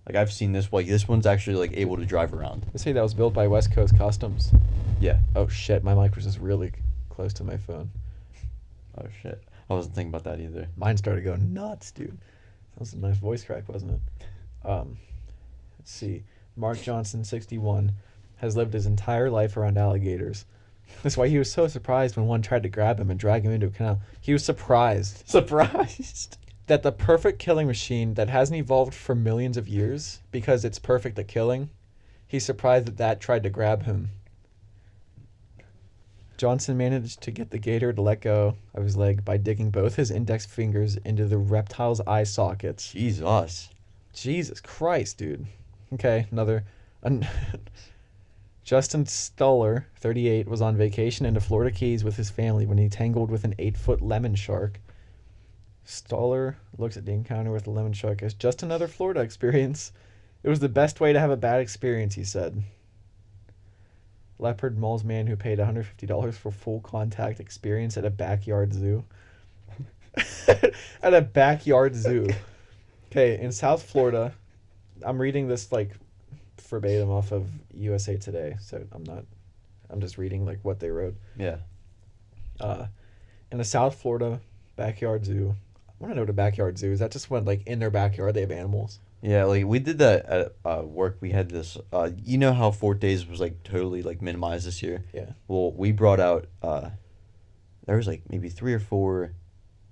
like I've seen this. Like this one's actually like able to drive around. They say that was built by West Coast Customs. Yeah. Oh shit, my mic was just really close to my phone. Oh shit. I wasn't thinking about that either. Mine started going nuts, dude. That was a nice voice crack, wasn't it? Let's see. Mark Johnson, 61, has lived his entire life around alligators. That's why he was so surprised when one tried to grab him and drag him into a canal. He was surprised Surprised. that the perfect killing machine that hasn't evolved for millions of years because it's perfect at killing, he's surprised that tried to grab him. Johnson managed to get the gator to let go of his leg by digging both his index fingers into the reptile's eye sockets. Jesus. Jesus Christ, dude. Okay, another. Justin Stoller, 38, was on vacation in the Florida Keys with his family when he tangled with an 8-foot lemon shark. Stoller looks at the encounter with the lemon shark as just another Florida experience. It was the best way to have a bad experience, he said. Leopard mauls man who paid $150 for full contact experience at a backyard zoo. At a backyard zoo. Okay, in South Florida, I'm reading this like verbatim off of USA Today, so I'm just reading like what they wrote. Yeah. In a South Florida backyard zoo. I want to know what a backyard zoo is. That just when like in their backyard they have animals. Yeah, like we did that at work. We had this. You know how Fort Days was like totally like minimized this year. Yeah. Well, we brought out. There was like maybe 3 or 4,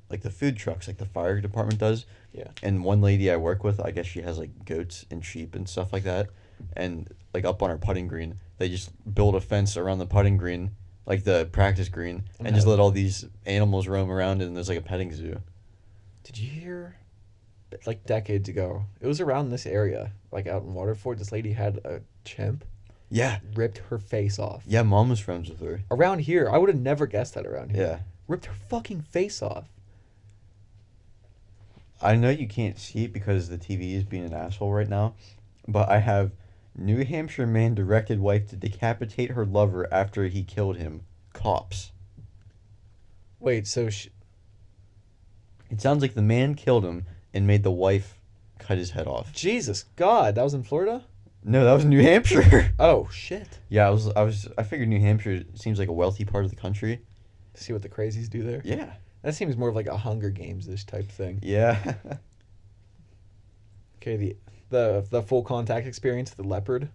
like the food trucks, like the fire department does. Yeah. And one lady I work with, I guess she has like goats and sheep and stuff like that, and like up on our putting green, they just build a fence around the putting green, like the practice green, and just let all these animals roam around, and there's like a petting zoo. Did you hear? Like decades ago, it was around this area, like out in Waterford. This lady had a chimp. Yeah. Ripped her face off. Yeah, Mom was friends with her. Around here, I would have never guessed that around here. Yeah. Ripped her fucking face off. I know you can't see it because the TV is being an asshole right now, but I have New Hampshire man directed wife to decapitate her lover after he killed him. Cops. Wait, so It sounds like the man killed him and made the wife cut his head off. Jesus God, that was in Florida? No, that was New Hampshire. Oh shit. Yeah, I figured New Hampshire seems like a wealthy part of the country. See what the crazies do there? Yeah. That seems more of like a Hunger Games-ish type thing. Yeah. Okay, the full contact experience, the leopard.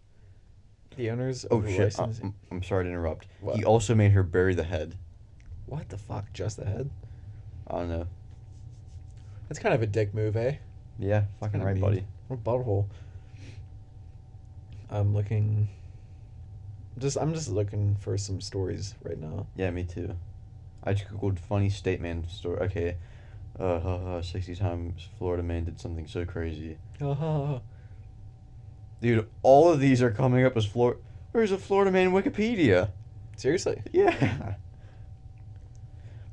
The owners Oh of the shit. license. I'm sorry to interrupt. What? He also made her bury the head. What the fuck? Just the head? I don't know. That's kind of a dick move, eh? Yeah, fucking Kinda right, mean. buddy. What butthole? I'm just looking for some stories right now. Yeah, me too. I just googled funny state man story. Okay. 60 times Florida man did something so crazy. Dude, all of these are coming up as Where's a Florida man Wikipedia? Seriously? Yeah.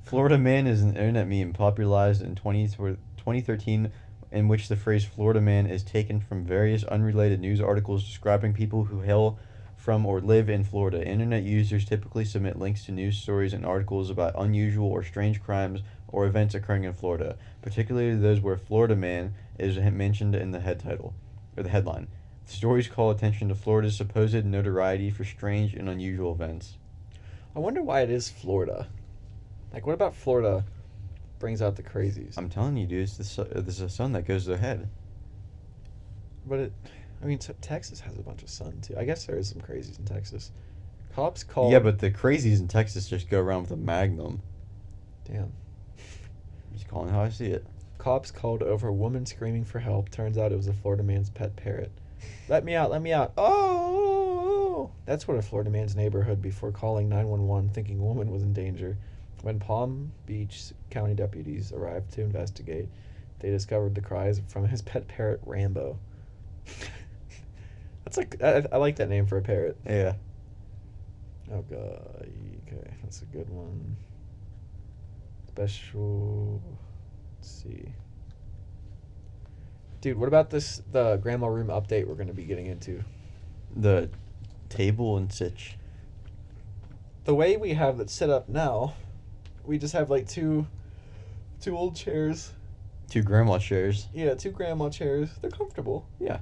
Florida man is an internet meme popularized in 2013 in which the phrase Florida man is taken from various unrelated news articles describing people who hail from or live in Florida. Internet users typically submit links to news stories and articles about unusual or strange crimes or events occurring in Florida, particularly those where Florida man is mentioned in the head title or the headline. The stories call attention to Florida's supposed notoriety for strange and unusual events. I wonder why it is Florida. Like, what about Florida brings out the crazies? I'm telling you, dude, there's a sun that goes to their head. But Texas has a bunch of sun, too. I guess there is some crazies in Texas. Cops called... Yeah, but the crazies in Texas just go around with a magnum. Damn. Just calling how I see it. Cops called over a woman screaming for help. Turns out it was a Florida man's pet parrot. Let me out, let me out. Oh! That's what a Florida man's neighborhood before calling 911 thinking a woman was in danger. When Palm Beach County deputies arrived to investigate, they discovered the cries from his pet parrot, Rambo. That's like... I like that name for a parrot. Yeah. Oh, God. Okay, that's a good one. Special... Let's see. Dude, what about the grandma room update we're going to be getting into? The table and sitch. The way we have it set up now, we just have like two old chairs. 2 grandma chairs. Yeah, 2 grandma chairs. They're comfortable. Yeah.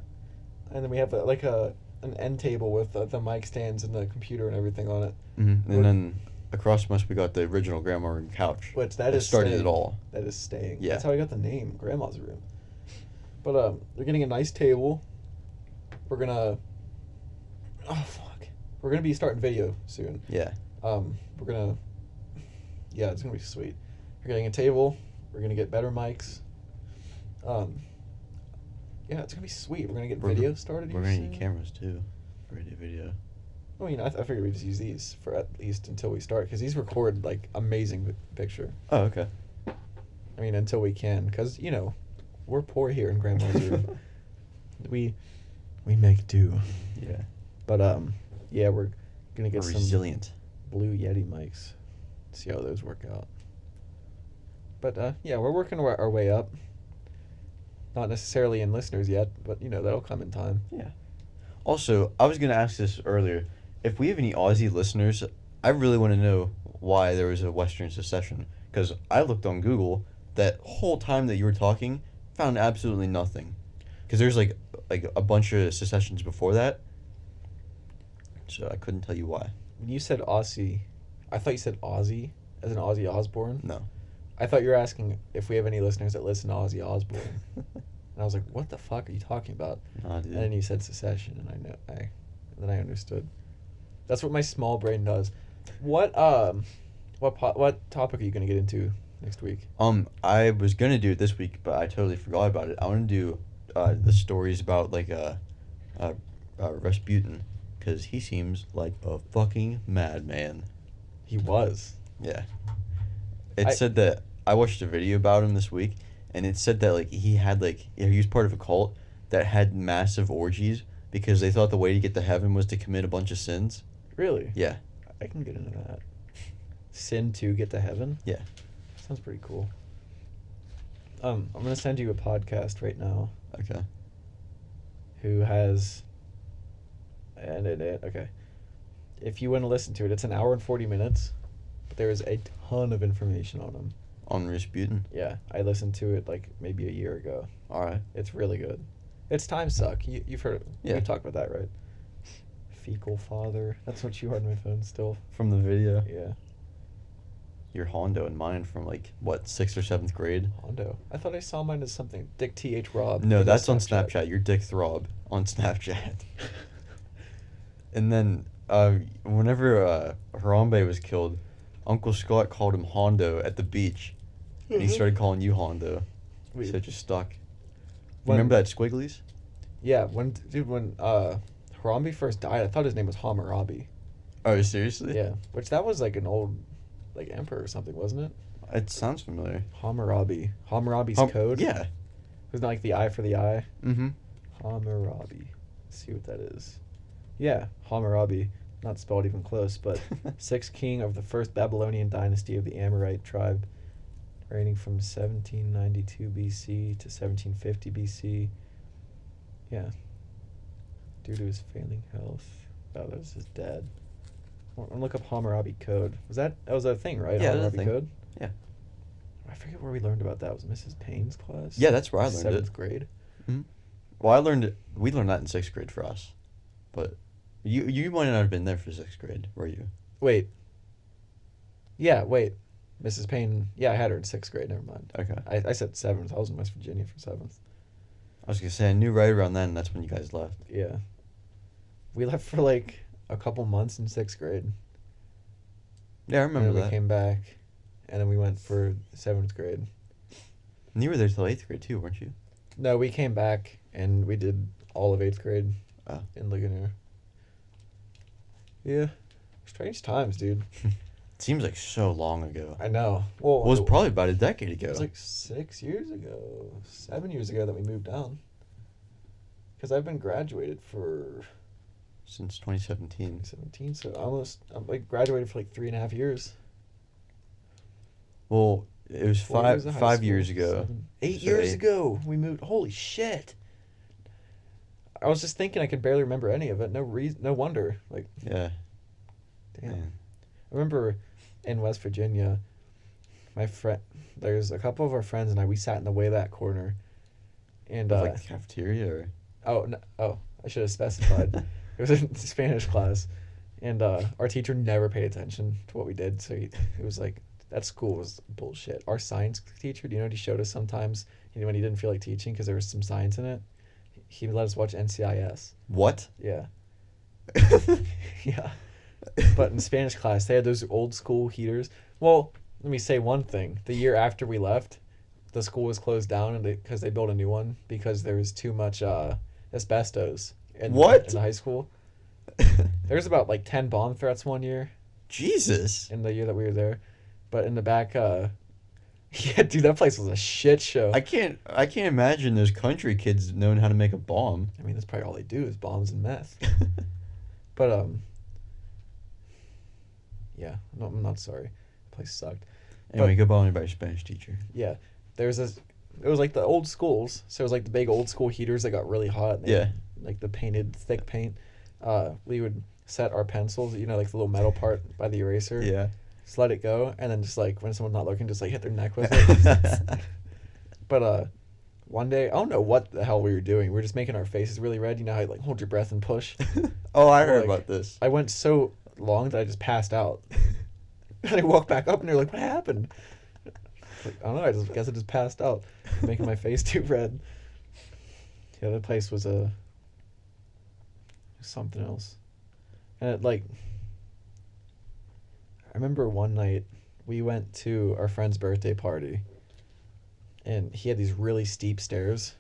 And then we have an end table with the mic stands and the computer and everything on it. Mm-hmm. And then across from us we got the original grandma room couch. Which that is started staying. it all. That is staying. Yeah. That's how I got the name, Grandma's Room. But we're getting a nice table. We're gonna... Oh, fuck. We're gonna be starting video soon. Yeah. We're gonna... Yeah, it's gonna be sweet. We're getting a table. We're gonna get better mics. Yeah, it's gonna be sweet. We're gonna get video started. We're here gonna need soon. cameras too. For video. I mean, I figured we'd just use these for at least until we start, because these record, like, amazing picture. Oh, okay. I mean, until we can, because, you know, we're poor here in Grandma's room. We make do. Yeah. But, yeah, we're going to get We're some resilient. Blue Yeti mics. See how those work out. But, yeah, we're working our way up. Not necessarily in listeners yet, but, you know, that'll come in time. Yeah. Also, I was going to ask this earlier. If we have any Aussie listeners, I really want to know why there was a Western secession. Because I looked on Google that whole time that you were talking, found absolutely nothing. Because there's like a bunch of secessions before that. So I couldn't tell you why. When you said Aussie, I thought you said Aussie, as in Ozzy Osbourne. No. I thought you were asking if we have any listeners that listen to Ozzy Osbourne. And I was like, what the fuck are you talking about? Nah, dude. And then you said secession, and then I understood. That's what my small brain does. What topic are you going to get into next week? I was gonna do it this week, but I totally forgot about it. I want to do the stories about like Rasputin, because he seems like a fucking madman. He was. Yeah. It said that I watched a video about him this week, and it said that like he was part of a cult that had massive orgies because they thought the way to get to heaven was to commit a bunch of sins. Really? Yeah. I can get into that. Sin to get to heaven? Yeah. Sounds pretty cool. I'm gonna send you a podcast right now. Okay. Who has okay. If you want to listen to it, it's an hour and 40 minutes, but there is a ton of information on him. On Rasputin? Yeah, I listened to it like maybe a year ago. All right. It's really good. It's time suck. You've heard. Yeah. We've talked about that, right? Fecal father. That's what you are on my phone still. From the video? Yeah. Your Hondo and mine from like what, 6th or 7th grade? Hondo. I thought I saw mine as something. Dick T.H. Rob. No, Maybe that's on Snapchat. You're Dick Throb on Snapchat. And then whenever Harambe was killed, Uncle Scott called him Hondo at the beach, and he started calling you Hondo. So it just stuck. Remember that Squigglies? Yeah, when Harambe first died, I thought his name was Hammurabi. Oh, seriously? Yeah, which that was like an old, like emperor or something, wasn't it? It sounds familiar. Hammurabi's code. Yeah. Wasn't it like the eye for the eye? Mm-hmm. Hammurabi. Let's see what that is. Yeah, Hammurabi. Not spelled even close, but sixth king of the first Babylonian dynasty of the Amorite tribe, reigning from 1792 BC to 1750 BC. Yeah. Due to his failing health. Oh, that was his dad. I'm gonna look up Hammurabi code. That was a thing, right? Yeah, that was a Hammurabi thing. code? Yeah. I forget where we learned about that. Was it Mrs. Payne's class? Yeah, that's where I learned it. 7th grade. Mm-hmm. Well, we learned that in 6th grade for us. But you might not have been there for 6th grade, were you? Wait. Yeah, wait. Mrs. Payne. Yeah, I had her in 6th grade. Never mind. Okay. I said 7th. I was in West Virginia for 7th. I was going to say, I knew right around then that's when you guys left. Yeah. We left for like a couple months in 6th grade. Yeah, I remember and then that. We came back, and then we went for 7th grade. And you were there till 8th grade too, weren't you? No, we came back, and we did all of 8th grade in Ligonier. Yeah. Strange times, dude. It seems like so long ago. I know. Well, It was probably about a decade ago. It was like 6 years ago, 7 years ago that we moved down. Because I've been graduated for... Since 2017. 2017, so I'm like graduated for like 3.5 years. Well, it was 5 years ago. 8 years ago we moved. Holy shit! I was just thinking I could barely remember any of it. No wonder. Like, yeah. Damn. Man. I remember in West Virginia, there's a couple of our friends and we sat in the way back corner, and like the cafeteria or. I should have specified. It was a Spanish class, and our teacher never paid attention to what we did. So it was like, that school was bullshit. Our science teacher, do you know what he showed us sometimes when he didn't feel like teaching because there was some science in it? He let us watch NCIS. What? Yeah. Yeah. But in Spanish class, they had those old school heaters. Well, let me say one thing. The year after we left, the school was closed down because they built a new one because there was too much asbestos in the high school. There was about like 10 bomb threats one year Jesus. in the year that we were there. But in the back, yeah, dude, that place was a shit show. I can't imagine those country kids knowing how to make a bomb. I mean, that's probably all they do is bombs and meth. But, yeah, no, I'm not sorry. The place sucked. Anyway, go ball me by your Spanish teacher. Yeah, there's this. It was like the old schools, so it was like the big old school heaters that got really hot. And they Yeah. had, like the painted thick paint. We would set our pencils, you know, like the little metal part by the eraser. Yeah. Just let it go, and then just like when someone's not looking, just like hit their neck with it. But one day, I don't know what the hell we were doing. We were just making our faces really red. You know how you like hold your breath and push. Oh, I heard Like, about this. I went so long that I just passed out. And I walked back up, and they're like, "What happened?" Like, I don't know. I guess I just passed out, making my face too red. Yeah, that place was something else. And it, like, I remember one night we went to our friend's birthday party, and he had these really steep stairs,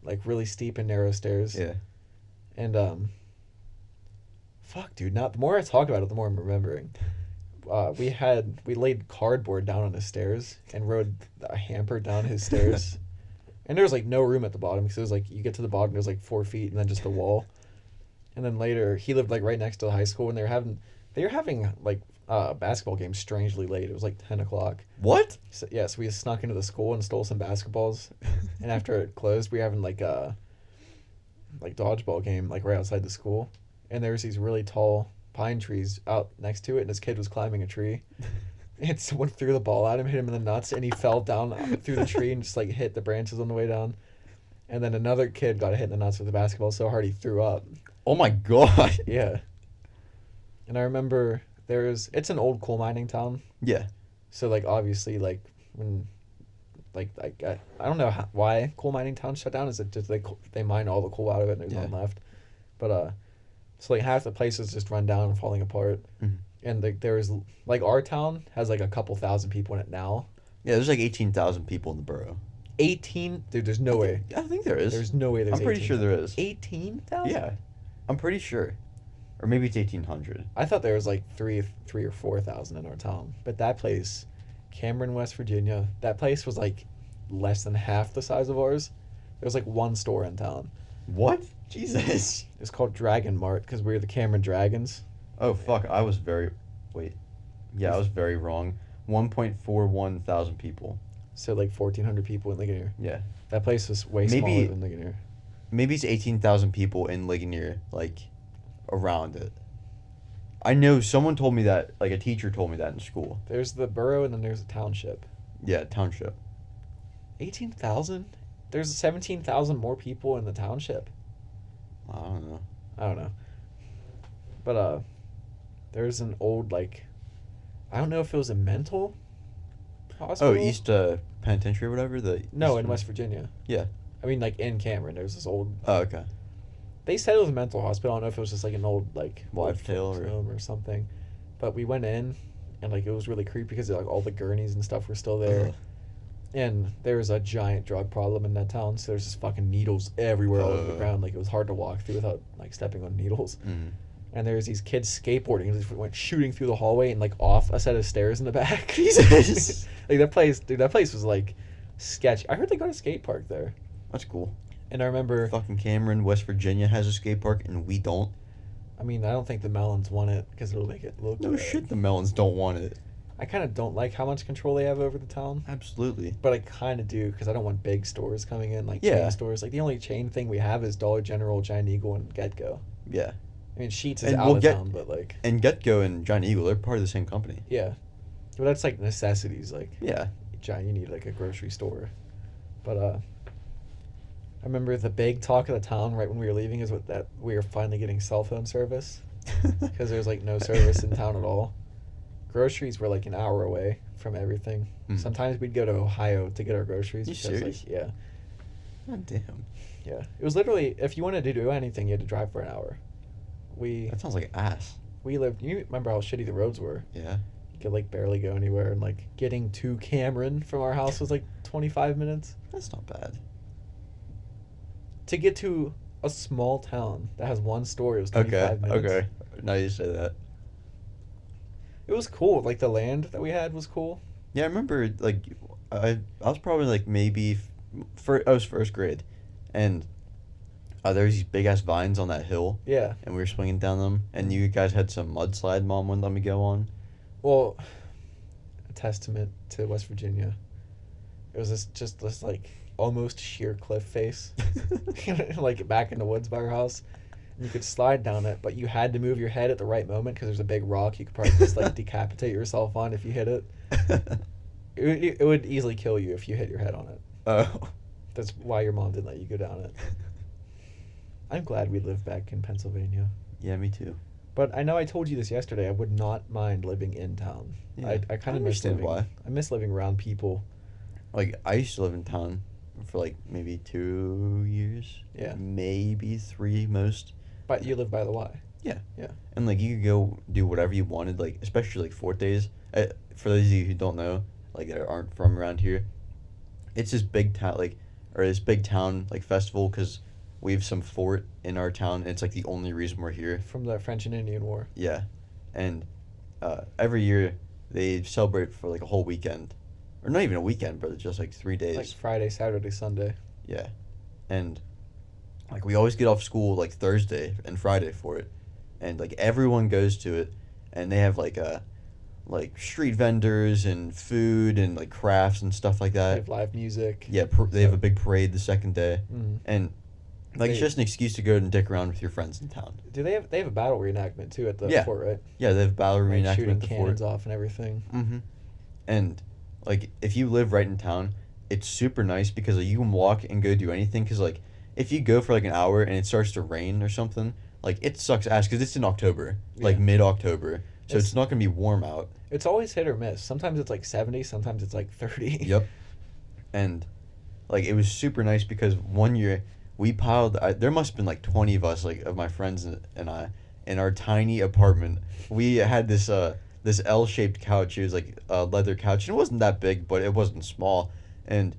like really steep and narrow stairs. Yeah. And fuck, dude. Now the more I talk about it, the more I'm remembering. We laid cardboard down on the stairs and rode a hamper down his stairs, and there was like no room at the bottom because it was like you get to the bottom, there's like 4 feet and then just a wall. And then later he lived like right next to the high school, and they were having like basketball games strangely late. It was like 10 o'clock. What? So, yeah, so we snuck into the school and stole some basketballs, and after it closed, we were having like a dodgeball game like right outside the school, and there was these really tall pine trees out next to it, and this kid was climbing a tree, and someone threw the ball at him, hit him in the nuts, and he fell down through the tree and just like hit the branches on the way down. And then another kid got hit in the nuts with the basketball so hard he threw up. Oh my god. Yeah. And I remember it's an old coal mining town. Yeah. So like obviously like when like I don't know why coal mining towns shut down. Is it just they mine all the coal out of it and there's none left? But so like half the places just run down and falling apart. Mhm. And like there is like our town has like a couple thousand people in it now. Yeah, there's like 18,000 people in the borough. 18? Dude, there's no way. I think there is. There's no way there's I'm pretty sure there is. 18,000? Yeah. I'm pretty sure. Or maybe it's 1,800. I thought there was like 3 or 4,000 in our town. But that place, Cameron, West Virginia, that place was like less than half the size of ours. There was like one store in town. What? Jesus. It's called Dragon Mart because we were the Cameron Dragons. Oh, fuck. I was very wrong. 1.41 thousand people. So like 1,400 people in Ligonier. Yeah. That place was way smaller than Ligonier. Maybe it's 18,000 people in Ligonier, like, around it. I know someone told me that, like a teacher told me that in school. There's the borough and then there's a township. Yeah, township. 18,000? There's 17,000 more people in the township. I don't know. I don't know. But there's an old like I don't know if it was a mental hospital. Oh, East Penitentiary or whatever? No, East in West Virginia. Yeah. I mean like in Cameron there's this old Oh, okay. They said it was a mental hospital. I don't know if it was just like an old like Wives' Tale folks home or something. But we went in and like it was really creepy because like all the gurneys and stuff were still there. Ugh. And there was a giant drug problem in that town, so there's just fucking needles everywhere all over the ground. Like it was hard to walk through without like stepping on needles. Mm-hmm. And there's these kids skateboarding and just went shooting through the hallway and like off a set of stairs in the back. Jesus. Like that place was like sketchy. I heard they got a skate park there. That's cool. And I remember Fucking Cameron, West Virginia has a skate park and we don't. I mean, I don't think the Melons want it because it'll make it look No bad. shit, the Melons don't want it. I kind of don't like how much control they have over the town. Absolutely. But I kind of do because I don't want big stores coming in, like Yeah. chain stores. Like the only chain thing we have is Dollar General, Giant Eagle, and Get-Go. Yeah. I mean, Sheetz is And out we'll of get- town, but like, And Get-Go and Giant Eagle, they're part of the same company. yeah. But that's like necessities. Like, Yeah. Giant, you need like a grocery store. But I remember the big talk of the town right when we were leaving is that we were finally getting cell phone service because there was like no service in town at all. Groceries were like an hour away from everything. Mhm. Sometimes we'd go to Ohio to get our groceries. You because, serious? Like, yeah. God damn. Yeah. It was literally, if you wanted to do anything, you had to drive for an hour. That sounds like ass. We lived, you remember how shitty the roads were? Yeah. You could like barely go anywhere, and like getting to Cameron from our house was like 25 minutes. That's not bad. To get to a small town that has one store. It was Okay, 25 minutes. okay. Now you say that. It was cool. Like the land that we had was cool. Yeah, I remember like I was probably like maybe I was first grade, and there was these big ass vines on that hill, Yeah. and we were swinging down them, and you guys had some mudslide Mom wouldn't let me go on. Well, a testament to West Virginia. It was just this like almost sheer cliff face, like back in the woods by our house. And you could slide down it, but you had to move your head at the right moment because there's a big rock you could probably just like decapitate yourself on if you hit it. It would easily kill you if you hit your head on it. Oh. That's why your mom didn't let you go down it. I'm glad we live back in Pennsylvania. Yeah, me too. But I know I told you this yesterday. I would not mind living in town. Yeah, I kind I of miss understand living. why. I miss living around people. Like I used to live in town for like maybe 2 years. Yeah. Maybe 3 most. But you live by the Y. Yeah. Yeah. And like you could go do whatever you wanted, like especially like fort days. For those of you who don't know, like that aren't from around here, it's this big town this big town like festival because we have some fort in our town, and it's like the only reason we're here. From the French and Indian War. Yeah, and every year they celebrate for like a whole weekend, or not even a weekend, but just like 3 days. Like Friday, Saturday, Sunday. Yeah, and like we always get off school like Thursday and Friday for it, and like everyone goes to it, and they have like street vendors and food and like crafts and stuff like They that. have live music. Yeah, they have a big parade the second day, Mm. and like it's They- just an excuse to go and dick around with your friends in town. Do they have a battle reenactment too at the Yeah. fort, right? Yeah, they have battle Like reenactment shooting at the cannons fort. off and everything. Mm-hmm. And like if you live right in town, it's super nice because like, you can walk and go do anything. Because like if you go for like an hour and it starts to rain or something, like it sucks ass because it's in October, like Yeah. mid-October, so It's- it's not gonna be warm out. It's always hit or miss. Sometimes it's like 70, sometimes it's like 30. Yep. And like it was super nice because one year we piled. There must have been like 20 of us, like of my friends and I, in our tiny apartment. We had this this L-shaped couch. It was like a leather couch, and it wasn't that big, but it wasn't small. And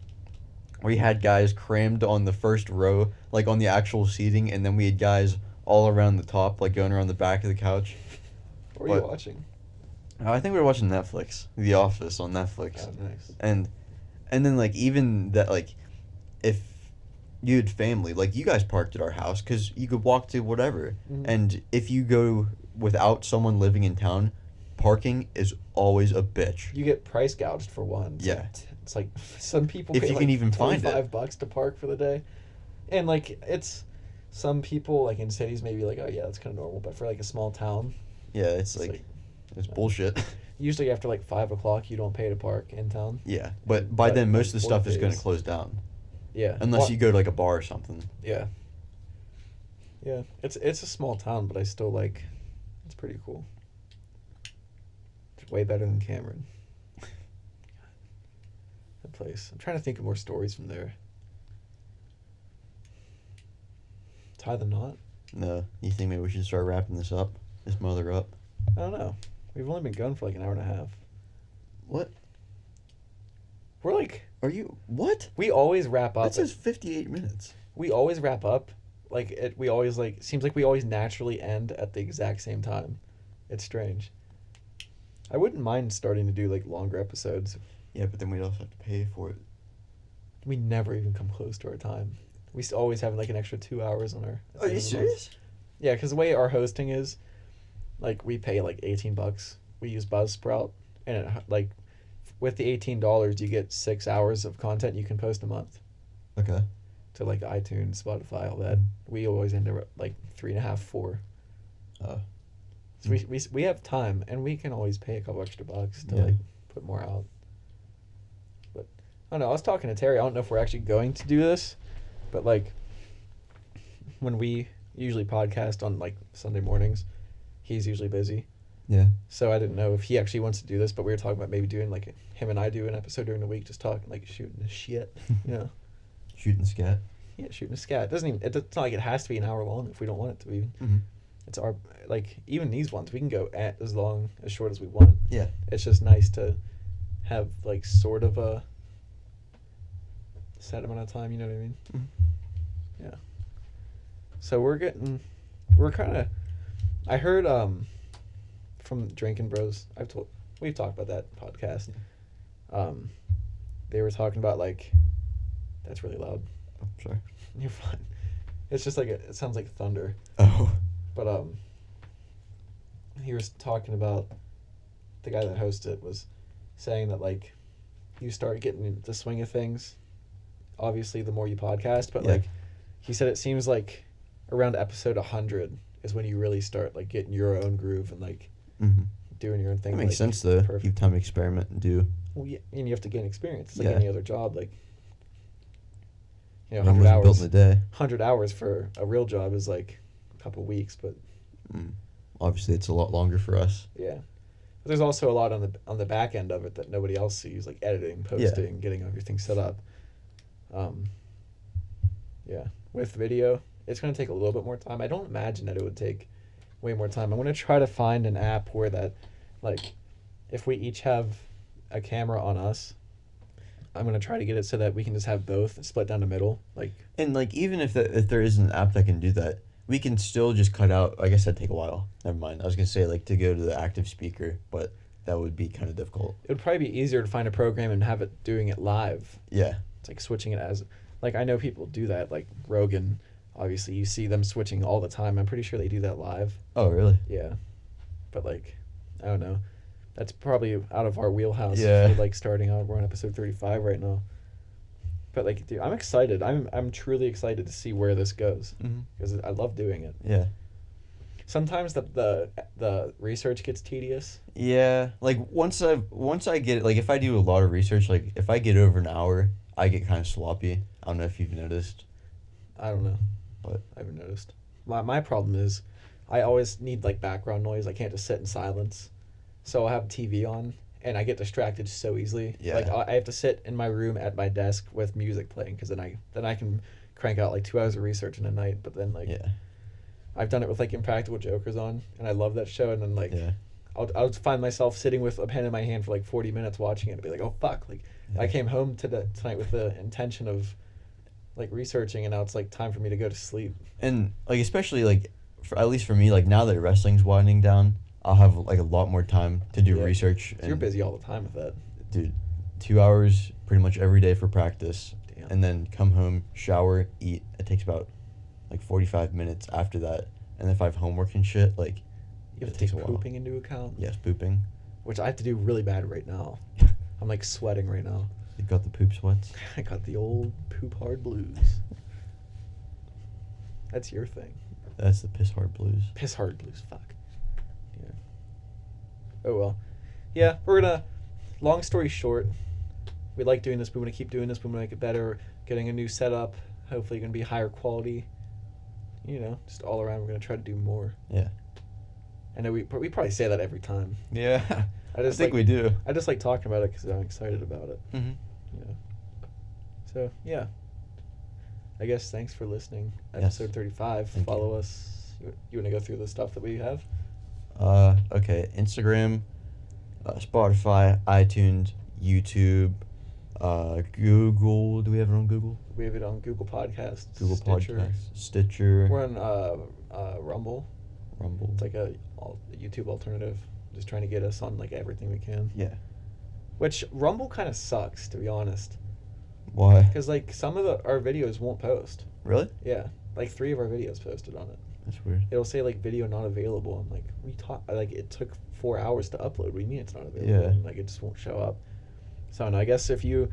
we had guys crammed on the first row, like on the actual seating, and then we had guys all around the top, like going around the back of the couch. What were you But- watching? I think we were watching Netflix, The Office on Netflix. Oh, nice. And then like even that, like if you had family, like you guys parked at our house because you could walk to whatever. Mhm. And if you go without someone living in town, parking is always a bitch. You get price gouged for one. Yeah. It's like some people If pay you like can even find it. $25 to park for the day. And like it's some people like in cities maybe like, oh yeah, that's kind of normal, but for like a small town, Yeah, it's like it's bullshit. usually after like 5 o'clock you don't pay to park in town. Yeah, but by But then on most of the fort stuff is going to days- close down Yeah. unless Well, you go to like a bar or something. Yeah. Yeah. It's a small town, but I still like it's pretty cool. It's way better than Cameron. That place. I'm trying to think of more stories from there. Tie the knot? No, you think maybe we should start wrapping this mother up? I don't know. We've only been going for like an hour and a half. What? We're like Are you what? we always wrap up. That says 58 minutes. We always wrap up. Like we always like seems like we always naturally end at the exact same time. It's strange. I wouldn't mind starting to do like longer episodes. Yeah, but then we'd also have to pay for it. We never even come close to our time. We always have like an extra 2 hours on our. Are you serious? Yeah, because the way our hosting is, like we pay like $18. We use Buzzsprout, and it, like, with the $18 you get 6 hours of content you can post a month Okay. to like iTunes, Spotify, all that. We always end up at like 3.5, 4. Oh. So we have time, and we can always pay a couple extra bucks to Yeah. like put more out. But I don't know. I was talking to Terry. I don't know if we're actually going to do this, but like when we usually podcast on like Sunday mornings, he's usually busy. Yeah. So I didn't know if he actually wants to do this, but we were talking about maybe doing like him and I do an episode during the week, just talking like shooting the shit, you know. Shooting scat. Yeah, shooting a scat. It doesn't even. It's not like it has to be an hour long if we don't want it to be. Mm-hmm. It's our like even these ones we can go at as long as short as we want. Yeah. It's just nice to have like sort of a set amount of time. You know what I mean? Mhm. Yeah. So we're kind of. I heard from Drinking Bros. We've talked about that podcast. They were talking about like, that's really loud. Oh, sorry. You're fine. It's just like it sounds like thunder. Oh. But he was talking about, the guy that hosted it was saying that like, you start getting into the swing of things. Obviously, the more you podcast, but like, he said it seems like around episode 100 is when you really start like getting your own groove and like doing your own thing. That makes like, sense though. perfect. You have time to experiment and do. Well, yeah, and you have to gain experience. It's like any other job. Like, you know, Mine 100 wasn't hours. built in a day. 100 hours for a real job is like a couple weeks, but Obviously, it's a lot longer for us. yeah. But there's also a lot on the back end of it that nobody else sees, like editing, posting, getting everything set up. Yeah, with video, it's going to take a little bit more time. I don't imagine that it would take way more time. I'm going to try to find an app where that, like, if we each have a camera on us, I'm going to try to get it so that we can just have both split down the middle. Like, And like even if there is an app that can do that, we can still just cut out. I guess that'd take a while. Never mind. I was gonna say like to go to the active speaker, but that would be kind of difficult. it would probably be easier to find a program and have it doing it live. Yeah. It's like switching it as, like, I know people do that, like Rogan, obviously you see them switching all the time. I'm pretty sure they do that live. Oh really? Yeah. But like, I don't know. That's probably out of our wheelhouse. Yeah. If you're, like, starting out. We're on episode 35 right now. But like, dude, I'm excited. I'm truly excited to see where this goes because I love doing it. Yeah. Sometimes the research gets tedious. Yeah. Like once I get it, like if I do a lot of research, like if I get over an hour, I get kind of sloppy. I don't know if you've noticed. I don't know. What? I haven't noticed. My problem is I always need like background noise. I can't just sit in silence. So I'll have TV on and I get distracted so easily. Yeah. Like I have to sit in my room at my desk with music playing because then I can crank out like 2 hours of research in a night. But then like I've done it with like Impractical Jokers on and I love that show. And then like I'll find myself sitting with a pen in my hand for like 40 minutes watching it and be like, oh fuck, like I came home tonight with the intention of like researching and now it's like time for me to go to sleep. And like especially like at least for me, like now that wrestling's winding down, I'll have like a lot more time to do research. You're busy all the time with that. Dude, 2 hours pretty much every day for practice. Damn. And then come home, shower, eat. It takes about like 45 minutes after that. And if I have homework and shit, like You have it to takes take a while. pooping into account. Yes, pooping. Which I have to do really bad right now. I'm like sweating right now. You got the poop sweats? I got the old poop hard blues. That's your thing. That's the piss hard blues. Piss hard blues, fuck. Yeah. Oh well. Yeah, we're gonna, long story short, we like doing this, we wanna keep doing this, we wanna make it better, getting a new setup, hopefully gonna be higher quality. You know, just all around we're gonna try to do more. Yeah. I know we probably say that every time. Yeah. I just think like, we do. I just like talking about it because I'm excited about it. Mm-hmm. You know. So yeah. I guess thanks for listening. Yes. Episode 35. Thank Follow you. us. You want to go through the stuff that we have? Okay. Instagram, Spotify, iTunes, YouTube, Google. Do we have it on Google? We have it on Google Podcasts, Google Stitcher. Podcasts, Stitcher, We're on Rumble. Rumble. It's like a YouTube alternative. Just trying to get us on like everything we can. Yeah. Which Rumble kind of sucks, to be honest. Why? Because like some of our videos won't post. Really? Yeah, like 3 of our videos posted on it. That's weird. It'll say like video not available. I'm like, like it took 4 hours to upload. What do you mean it's not available? Yeah. And, like it just won't show up. So I guess if you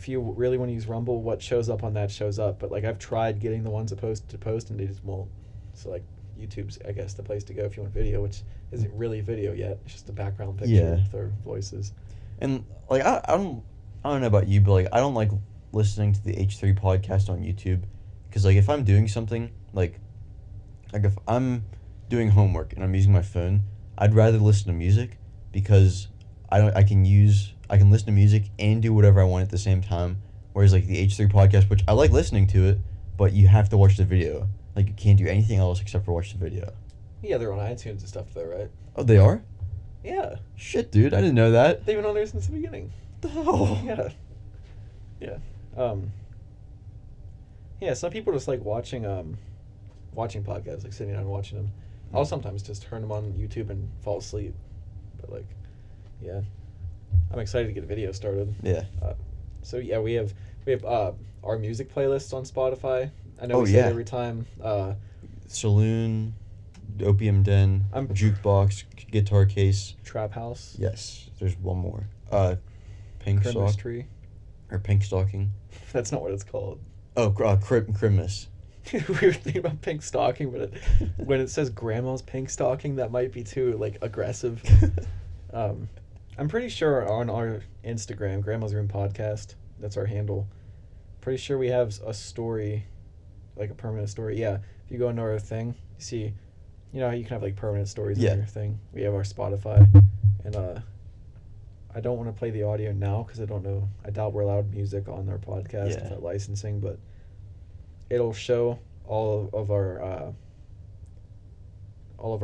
really want to use Rumble, what shows up on that shows up. But like I've tried getting the ones that post and they just won't. So like YouTube's I guess the place to go if you want video, which isn't really video yet. It's just a background picture with our voices. And like I don't know about you, but like I don't like listening to the H3 podcast on YouTube because like if I'm doing something like if I'm doing homework and I'm using my phone, I'd rather listen to music because I can listen to music and do whatever I want at the same time. Whereas like the H3 podcast, which I like listening to it, but you have to watch the video. Like you can't do anything else except for watch the video. Yeah, they're on iTunes and stuff though, right? Oh, they are? Yeah. Shit, dude, I didn't know that. They've been on there since the beginning. Oh. Yeah. Yeah. Yeah, some people just like watching watching podcasts, like sitting down and watching them. I'll sometimes just turn them on YouTube and fall asleep. But like, yeah, I'm excited to get a video started. Yeah. So yeah, we have our music playlists on Spotify. I know Oh, we say yeah. it every time. Saloon, Opium Den, Jukebox, Guitar Case. Trap House. Yes. There's one more. Pink Christmas Sock. Tree. Or Pink Stocking. That's not what it's called. Oh, Christmas. We were thinking about pink stocking, but when it says grandma's pink stocking, that might be too like aggressive. I'm pretty sure on our Instagram, Grandma's Room Podcast, that's our handle. Pretty sure we have a story, like a permanent story. Yeah, if you go into our thing, you see, you know, you can have like permanent stories Yeah. on your thing. We have our Spotify, and I don't want to play the audio now because I don't know. I doubt we're allowed music on our podcast Yeah. without licensing, but it'll show all of our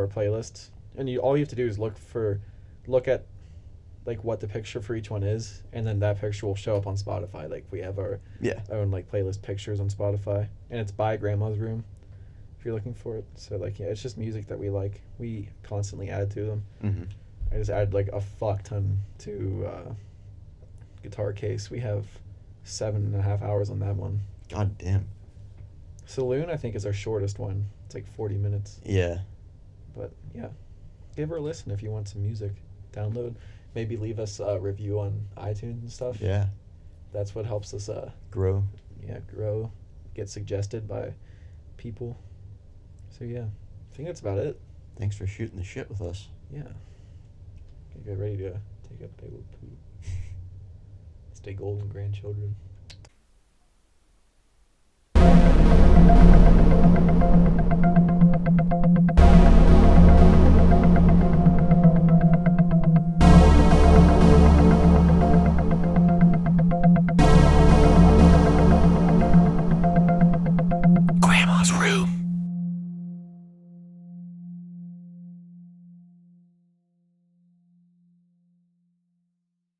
playlists, and all you have to do is look at like what the picture for each one is, and then that picture will show up on Spotify. Like we have our Yeah. own like playlist pictures on Spotify, and it's by Grandma's Room if you're looking for it. So like, yeah, it's just music that we like. We constantly add to them. Mm-hmm. I just add like a fuck ton to Guitar Case. We have 7.5 hours on that one. God damn. Saloon, I think, is our shortest one. It's like 40 minutes. Yeah. But yeah, give her a listen if you want some music. Download. Maybe leave us a review on iTunes and stuff. Yeah. That's what helps us Grow. grow, get suggested by people. So yeah, I think that's about it. Thanks for shooting the shit with us. Yeah. Get ready to take a big old poop. Stay golden, grandchildren.